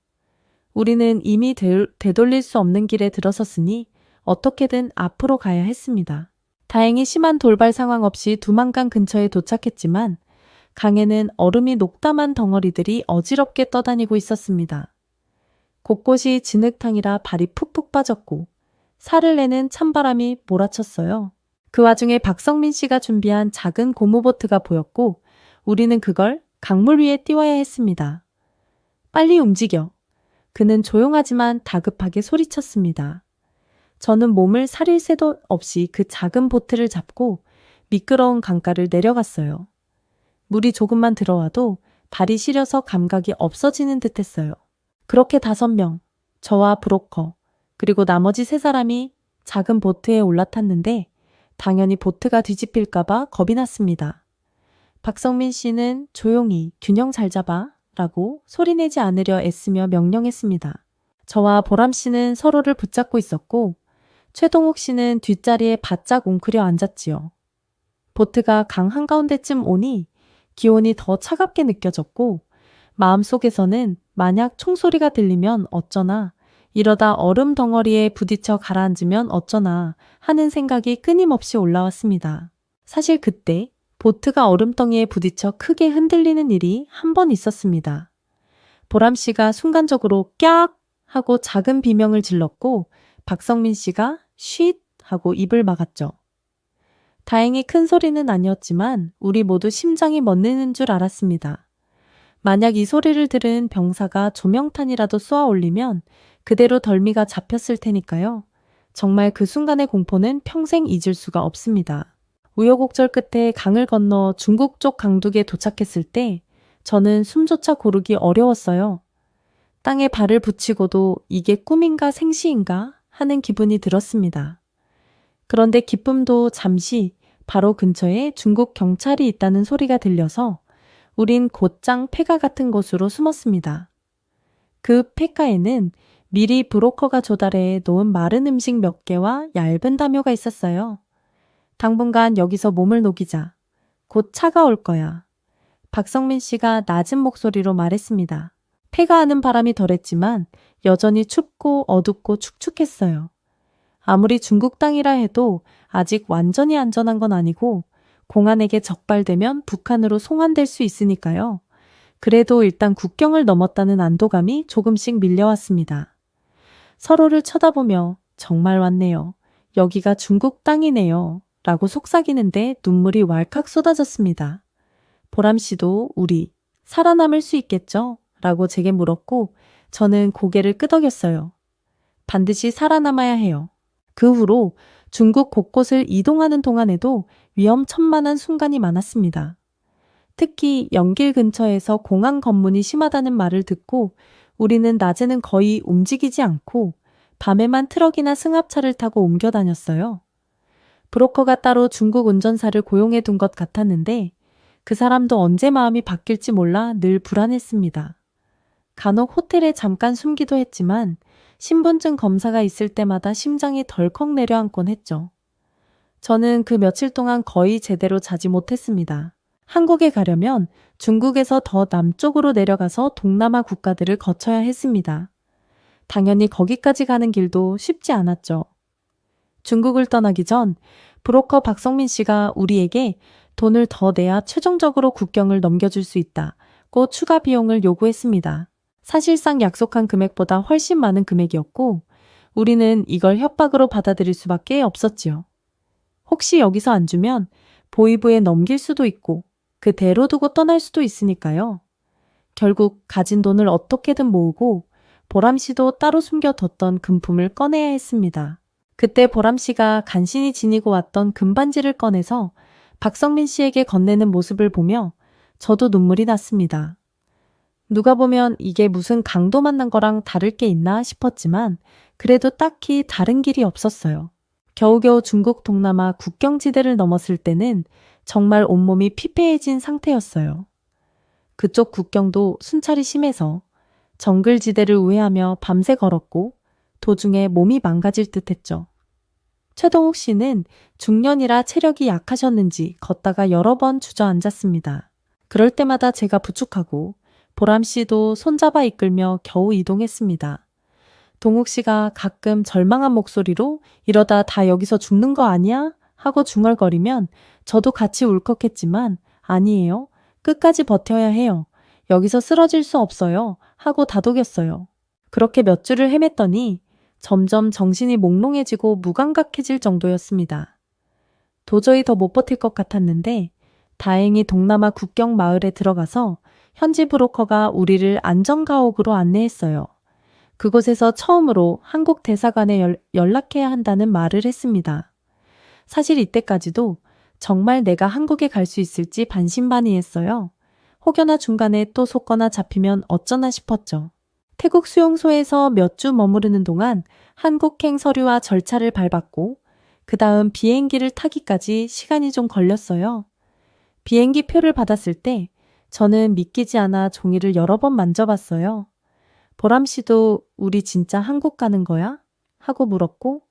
A: 우리는 이미 되돌릴 수 없는 길에 들어섰으니 어떻게든 앞으로 가야 했습니다. 다행히 심한 돌발 상황 없이 두만강 근처에 도착했지만 강에는 얼음이 녹담한 덩어리들이 어지럽게 떠다니고 있었습니다. 곳곳이 진흙탕이라 발이 푹푹 빠졌고 살을 내는 찬바람이 몰아쳤어요. 그 와중에 박성민 씨가 준비한 작은 고무보트가 보였고 우리는 그걸 강물 위에 띄워야 했습니다. 빨리 움직여. 그는 조용하지만 다급하게 소리쳤습니다. 저는 몸을 사릴 새도 없이 그 작은 보트를 잡고 미끄러운 강가를 내려갔어요. 물이 조금만 들어와도 발이 시려서 감각이 없어지는 듯 했어요. 그렇게 5명, 저와 브로커, 그리고 나머지 3사람이 작은 보트에 올라탔는데 당연히 보트가 뒤집힐까봐 겁이 났습니다. 박성민 씨는 조용히 균형 잘 잡아 라고 소리내지 않으려 애쓰며 명령했습니다. 저와 보람 씨는 서로를 붙잡고 있었고 최동욱 씨는 뒷자리에 바짝 웅크려 앉았지요. 보트가 강 한가운데쯤 오니 기온이 더 차갑게 느껴졌고 마음속에서는 만약 총소리가 들리면 어쩌나 이러다 얼음 덩어리에 부딪혀 가라앉으면 어쩌나 하는 생각이 끊임없이 올라왔습니다. 사실 그때 보트가 얼음덩이에 부딪혀 크게 흔들리는 일이 한 번 있었습니다. 보람 씨가 순간적으로 깍 하고 작은 비명을 질렀고 박성민 씨가 쉿 하고 입을 막았죠. 다행히 큰 소리는 아니었지만 우리 모두 심장이 멎는 줄 알았습니다. 만약 이 소리를 들은 병사가 조명탄이라도 쏘아 올리면 그대로 덜미가 잡혔을 테니까요. 정말 그 순간의 공포는 평생 잊을 수가 없습니다. 우여곡절 끝에 강을 건너 중국 쪽 강둑에 도착했을 때 저는 숨조차 고르기 어려웠어요. 땅에 발을 붙이고도 이게 꿈인가 생시인가 하는 기분이 들었습니다. 그런데 기쁨도 잠시 바로 근처에 중국 경찰이 있다는 소리가 들려서 우린 곧장 폐가 같은 곳으로 숨었습니다. 그 폐가에는 미리 브로커가 조달해 놓은 마른 음식 몇 개와 얇은 담요가 있었어요. 당분간 여기서 몸을 녹이자. 곧 차가 올 거야. 박성민 씨가 낮은 목소리로 말했습니다. 폐가하는 바람이 덜했지만 여전히 춥고 어둡고 축축했어요. 아무리 중국 땅이라 해도 아직 완전히 안전한 건 아니고 공안에게 적발되면 북한으로 송환될 수 있으니까요. 그래도 일단 국경을 넘었다는 안도감이 조금씩 밀려왔습니다. 서로를 쳐다보며 정말 왔네요. 여기가 중국 땅이네요. 라고 속삭이는데 눈물이 왈칵 쏟아졌습니다. 보람 씨도 우리 살아남을 수 있겠죠? 라고 제게 물었고 저는 고개를 끄덕였어요. 반드시 살아남아야 해요. 그 후로 중국 곳곳을 이동하는 동안에도 위험천만한 순간이 많았습니다. 특히 연길 근처에서 공항 검문이 심하다는 말을 듣고 우리는 낮에는 거의 움직이지 않고 밤에만 트럭이나 승합차를 타고 옮겨 다녔어요. 브로커가 따로 중국 운전사를 고용해 둔 것 같았는데 그 사람도 언제 마음이 바뀔지 몰라 늘 불안했습니다. 간혹 호텔에 잠깐 숨기도 했지만 신분증 검사가 있을 때마다 심장이 덜컥 내려앉곤 했죠. 저는 그 며칠 동안 거의 제대로 자지 못했습니다. 한국에 가려면 중국에서 더 남쪽으로 내려가서 동남아 국가들을 거쳐야 했습니다. 당연히 거기까지 가는 길도 쉽지 않았죠. 중국을 떠나기 전 브로커 박성민 씨가 우리에게 돈을 더 내야 최종적으로 국경을 넘겨줄 수 있다고 추가 비용을 요구했습니다. 사실상 약속한 금액보다 훨씬 많은 금액이었고 우리는 이걸 협박으로 받아들일 수밖에 없었지요. 혹시 여기서 안 주면 보이부에 넘길 수도 있고 그대로 두고 떠날 수도 있으니까요. 결국 가진 돈을 어떻게든 모으고 보람 씨도 따로 숨겨뒀던 금품을 꺼내야 했습니다. 그때 보람 씨가 간신히 지니고 왔던 금반지를 꺼내서 박성민 씨에게 건네는 모습을 보며 저도 눈물이 났습니다. 누가 보면 이게 무슨 강도 만난 거랑 다를 게 있나 싶었지만 그래도 딱히 다른 길이 없었어요. 겨우겨우 중국 동남아 국경지대를 넘었을 때는 정말 온몸이 피폐해진 상태였어요. 그쪽 국경도 순찰이 심해서 정글지대를 우회하며 밤새 걸었고 도중에 몸이 망가질 듯 했죠. 최동욱 씨는 중년이라 체력이 약하셨는지 걷다가 여러 번 주저앉았습니다. 그럴 때마다 제가 부축하고 보람 씨도 손잡아 이끌며 겨우 이동했습니다. 동욱 씨가 가끔 절망한 목소리로 이러다 다 여기서 죽는 거 아니야? 하고 중얼거리면 저도 같이 울컥했지만 아니에요. 끝까지 버텨야 해요. 여기서 쓰러질 수 없어요. 하고 다독였어요. 그렇게 몇 주를 헤맸더니 점점 정신이 몽롱해지고 무감각해질 정도였습니다. 도저히 더 못 버틸 것 같았는데 다행히 동남아 국경 마을에 들어가서 현지 브로커가 우리를 안전가옥으로 안내했어요. 그곳에서 처음으로 한국 대사관에 연락해야 한다는 말을 했습니다. 사실 이때까지도 정말 내가 한국에 갈 수 있을지 반신반의했어요. 혹여나 중간에 또 속거나 잡히면 어쩌나 싶었죠. 태국 수용소에서 몇 주 머무르는 동안 한국행 서류와 절차를 밟았고 그 다음 비행기를 타기까지 시간이 좀 걸렸어요. 비행기 표를 받았을 때 저는 믿기지 않아 종이를 여러 번 만져봤어요. 보람 씨도 우리 진짜 한국 가는 거야? 하고 물었고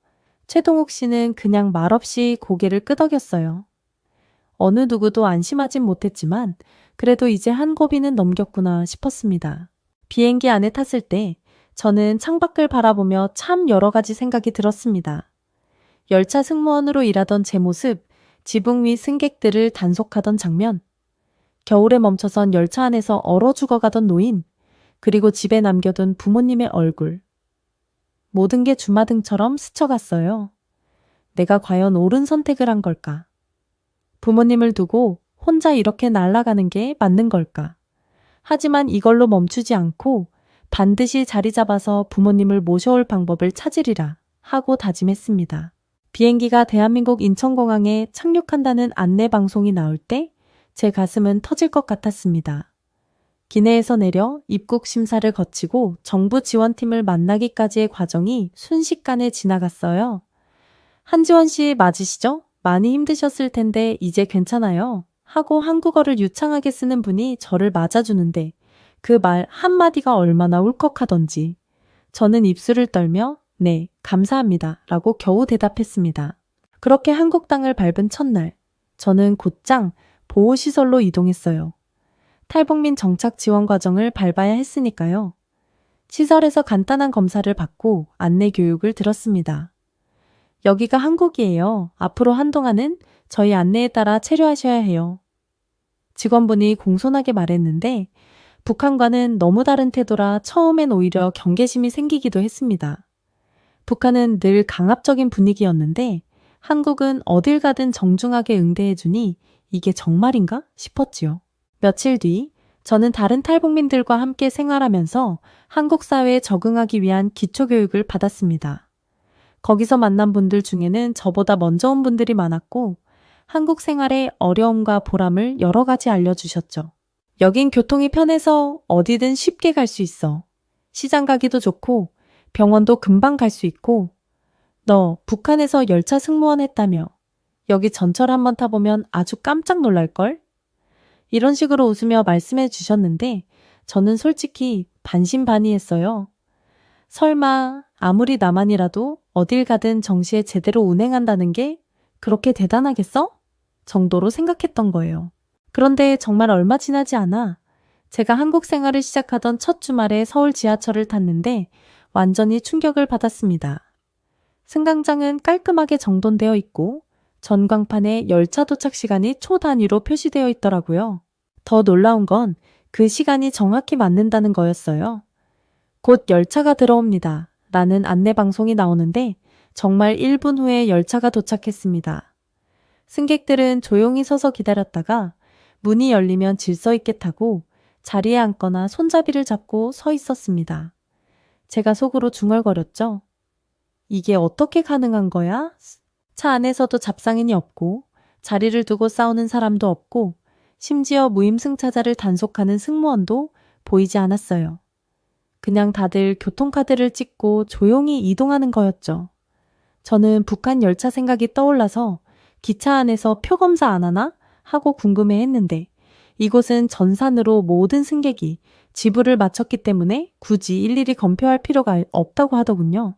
A: 최동욱 씨는 그냥 말없이 고개를 끄덕였어요. 어느 누구도 안심하진 못했지만 그래도 이제 한 고비는 넘겼구나 싶었습니다. 비행기 안에 탔을 때 저는 창밖을 바라보며 참 여러 가지 생각이 들었습니다. 열차 승무원으로 일하던 제 모습, 지붕 위 승객들을 단속하던 장면, 겨울에 멈춰선 열차 안에서 얼어 죽어가던 노인, 그리고 집에 남겨둔 부모님의 얼굴. 모든 게 주마등처럼 스쳐갔어요. 내가 과연 옳은 선택을 한 걸까? 부모님을 두고 혼자 이렇게 날아가는 게 맞는 걸까? 하지만 이걸로 멈추지 않고 반드시 자리 잡아서 부모님을 모셔올 방법을 찾으리라 하고 다짐했습니다. 비행기가 대한민국 인천공항에 착륙한다는 안내 방송이 나올 때 제 가슴은 터질 것 같았습니다. 기내에서 내려 입국 심사를 거치고 정부 지원팀을 만나기까지의 과정이 순식간에 지나갔어요. 한지원 씨 맞으시죠? 많이 힘드셨을 텐데 이제 괜찮아요. 하고 한국어를 유창하게 쓰는 분이 저를 맞아주는데 그 말 한마디가 얼마나 울컥하던지 저는 입술을 떨며 네, 감사합니다 라고 겨우 대답했습니다. 그렇게 한국 땅을 밟은 첫날 저는 곧장 보호시설로 이동했어요. 탈북민 정착 지원 과정을 밟아야 했으니까요. 시설에서 간단한 검사를 받고 안내 교육을 들었습니다. 여기가 한국이에요. 앞으로 한동안은 저희 안내에 따라 체류하셔야 해요. 직원분이 공손하게 말했는데 북한과는 너무 다른 태도라 처음엔 오히려 경계심이 생기기도 했습니다. 북한은 늘 강압적인 분위기였는데 한국은 어딜 가든 정중하게 응대해주니 이게 정말인가 싶었지요. 며칠 뒤 저는 다른 탈북민들과 함께 생활하면서 한국 사회에 적응하기 위한 기초교육을 받았습니다. 거기서 만난 분들 중에는 저보다 먼저 온 분들이 많았고 한국 생활의 어려움과 보람을 여러 가지 알려주셨죠. 여긴 교통이 편해서 어디든 쉽게 갈 수 있어. 시장 가기도 좋고 병원도 금방 갈 수 있고 너 북한에서 열차 승무원 했다며. 여기 전철 한번 타보면 아주 깜짝 놀랄걸? 이런 식으로 웃으며 말씀해 주셨는데 저는 솔직히 반신반의했어요. 설마 아무리 나만이라도 어딜 가든 정시에 제대로 운행한다는 게 그렇게 대단하겠어? 정도로 생각했던 거예요. 그런데 정말 얼마 지나지 않아 제가 한국 생활을 시작하던 첫 주말에 서울 지하철을 탔는데 완전히 충격을 받았습니다. 승강장은 깔끔하게 정돈되어 있고 전광판에 열차 도착 시간이 초 단위로 표시되어 있더라고요. 더 놀라운 건 그 시간이 정확히 맞는다는 거였어요. 곧 열차가 들어옵니다. 라는 안내 방송이 나오는데 정말 1분 후에 열차가 도착했습니다. 승객들은 조용히 서서 기다렸다가 문이 열리면 질서 있게 타고 자리에 앉거나 손잡이를 잡고 서 있었습니다. 제가 속으로 중얼거렸죠. 이게 어떻게 가능한 거야? 차 안에서도 잡상인이 없고 자리를 두고 싸우는 사람도 없고 심지어 무임승차자를 단속하는 승무원도 보이지 않았어요. 그냥 다들 교통카드를 찍고 조용히 이동하는 거였죠. 저는 북한 열차 생각이 떠올라서 기차 안에서 표 검사 안 하나? 하고 궁금해했는데 이곳은 전산으로 모든 승객이 지불을 마쳤기 때문에 굳이 일일이 검표할 필요가 없다고 하더군요.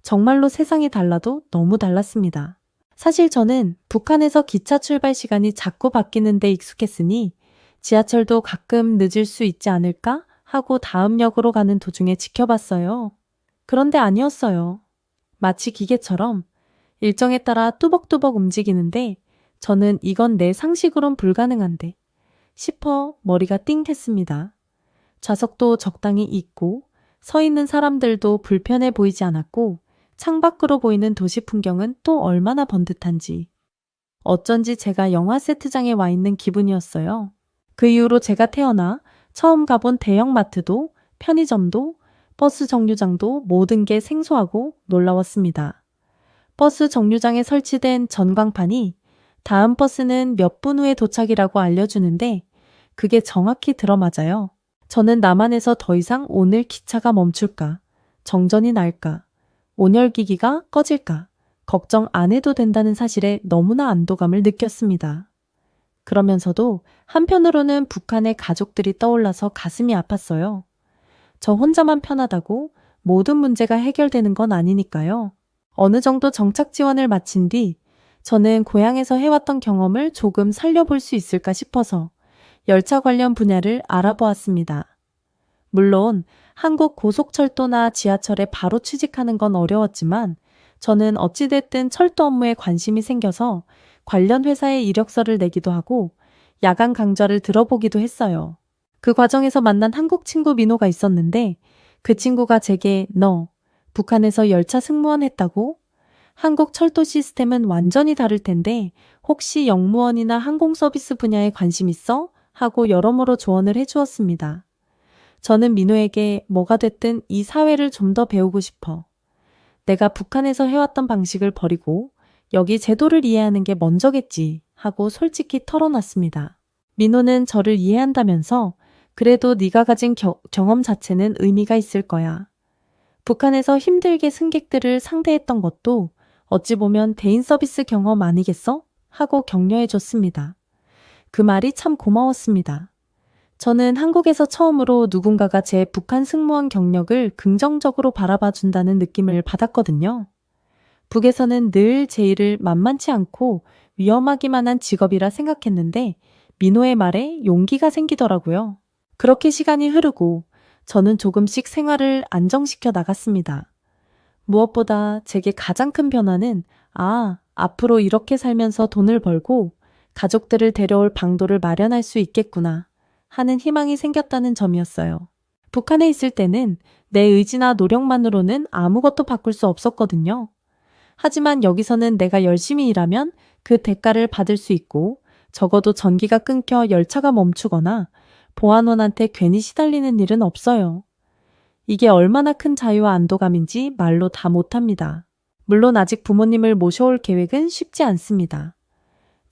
A: 정말로 세상이 달라도 너무 달랐습니다. 사실 저는 북한에서 기차 출발 시간이 자꾸 바뀌는 데 익숙했으니 지하철도 가끔 늦을 수 있지 않을까 하고 다음 역으로 가는 도중에 지켜봤어요. 그런데 아니었어요. 마치 기계처럼 일정에 따라 뚜벅뚜벅 움직이는데 저는 이건 내 상식으론 불가능한데 싶어 머리가 띵했습니다. 좌석도 적당히 있고 서 있는 사람들도 불편해 보이지 않았고 창밖으로 보이는 도시 풍경은 또 얼마나 번듯한지. 어쩐지 제가 영화 세트장에 와 있는 기분이었어요. 그 이후로 제가 태어나 처음 가본 대형마트도 편의점도 버스 정류장도 모든 게 생소하고 놀라웠습니다. 버스 정류장에 설치된 전광판이 다음 버스는 몇 분 후에 도착이라고 알려주는데 그게 정확히 들어맞아요. 저는 남한에서 더 이상 오늘 기차가 멈출까, 정전이 날까, 온열기기가 꺼질까 걱정 안 해도 된다는 사실에 너무나 안도감을 느꼈습니다. 그러면서도 한편으로는 북한의 가족들이 떠올라서 가슴이 아팠어요. 저 혼자만 편하다고 모든 문제가 해결되는 건 아니니까요. 어느 정도 정착 지원을 마친 뒤 저는 고향에서 해왔던 경험을 조금 살려볼 수 있을까 싶어서 열차 관련 분야를 알아보았습니다. 물론 한국 고속철도나 지하철에 바로 취직하는 건 어려웠지만 저는 어찌됐든 철도 업무에 관심이 생겨서 관련 회사에 이력서를 내기도 하고 야간 강좌를 들어보기도 했어요. 그 과정에서 만난 한국 친구 민호가 있었는데 그 친구가 제게 너 북한에서 열차 승무원 했다고? 한국 철도 시스템은 완전히 다를 텐데 혹시 역무원이나 항공 서비스 분야에 관심 있어? 하고 여러모로 조언을 해주었습니다. 저는 민호에게 뭐가 됐든 이 사회를 좀 더 배우고 싶어. 내가 북한에서 해왔던 방식을 버리고 여기 제도를 이해하는 게 먼저겠지 하고 솔직히 털어놨습니다. 민호는 저를 이해한다면서 그래도 네가 가진 경험 자체는 의미가 있을 거야. 북한에서 힘들게 승객들을 상대했던 것도 어찌 보면 대인 서비스 경험 아니겠어? 하고 격려해 줬습니다. 그 말이 참 고마웠습니다. 저는 한국에서 처음으로 누군가가 제 북한 승무원 경력을 긍정적으로 바라봐 준다는 느낌을 받았거든요. 북에서는 늘 제 일을 만만치 않고 위험하기만 한 직업이라 생각했는데 민호의 말에 용기가 생기더라고요. 그렇게 시간이 흐르고 저는 조금씩 생활을 안정시켜 나갔습니다. 무엇보다 제게 가장 큰 변화는 앞으로 이렇게 살면서 돈을 벌고 가족들을 데려올 방도를 마련할 수 있겠구나 하는 희망이 생겼다는 점이었어요. 북한에 있을 때는 내 의지나 노력만으로는 아무것도 바꿀 수 없었거든요. 하지만 여기서는 내가 열심히 일하면 그 대가를 받을 수 있고 적어도 전기가 끊겨 열차가 멈추거나 보안원한테 괜히 시달리는 일은 없어요. 이게 얼마나 큰 자유와 안도감인지 말로 다 못합니다. 물론 아직 부모님을 모셔올 계획은 쉽지 않습니다.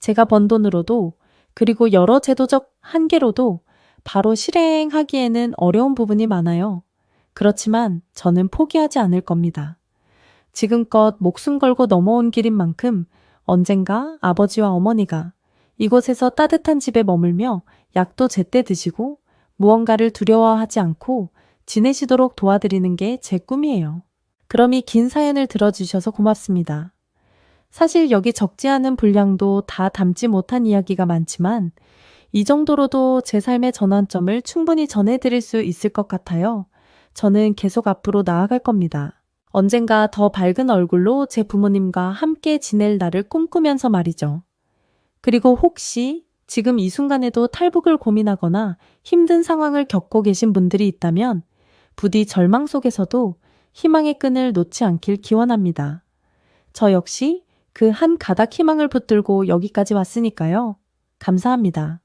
A: 제가 번 돈으로도 그리고 여러 제도적 한계로도 바로 실행하기에는 어려운 부분이 많아요. 그렇지만 저는 포기하지 않을 겁니다. 지금껏 목숨 걸고 넘어온 길인 만큼 언젠가 아버지와 어머니가 이곳에서 따뜻한 집에 머물며 약도 제때 드시고 무언가를 두려워하지 않고 지내시도록 도와드리는 게 제 꿈이에요. 그럼 이 긴 사연을 들어주셔서 고맙습니다. 사실 여기 적지 않은 분량도 다 담지 못한 이야기가 많지만 이 정도로도 제 삶의 전환점을 충분히 전해드릴 수 있을 것 같아요. 저는 계속 앞으로 나아갈 겁니다. 언젠가 더 밝은 얼굴로 제 부모님과 함께 지낼 날을 꿈꾸면서 말이죠. 그리고 혹시 지금 이 순간에도 탈북을 고민하거나 힘든 상황을 겪고 계신 분들이 있다면 부디 절망 속에서도 희망의 끈을 놓지 않길 기원합니다. 저 역시 그 한 가닥 희망을 붙들고 여기까지 왔으니까요. 감사합니다.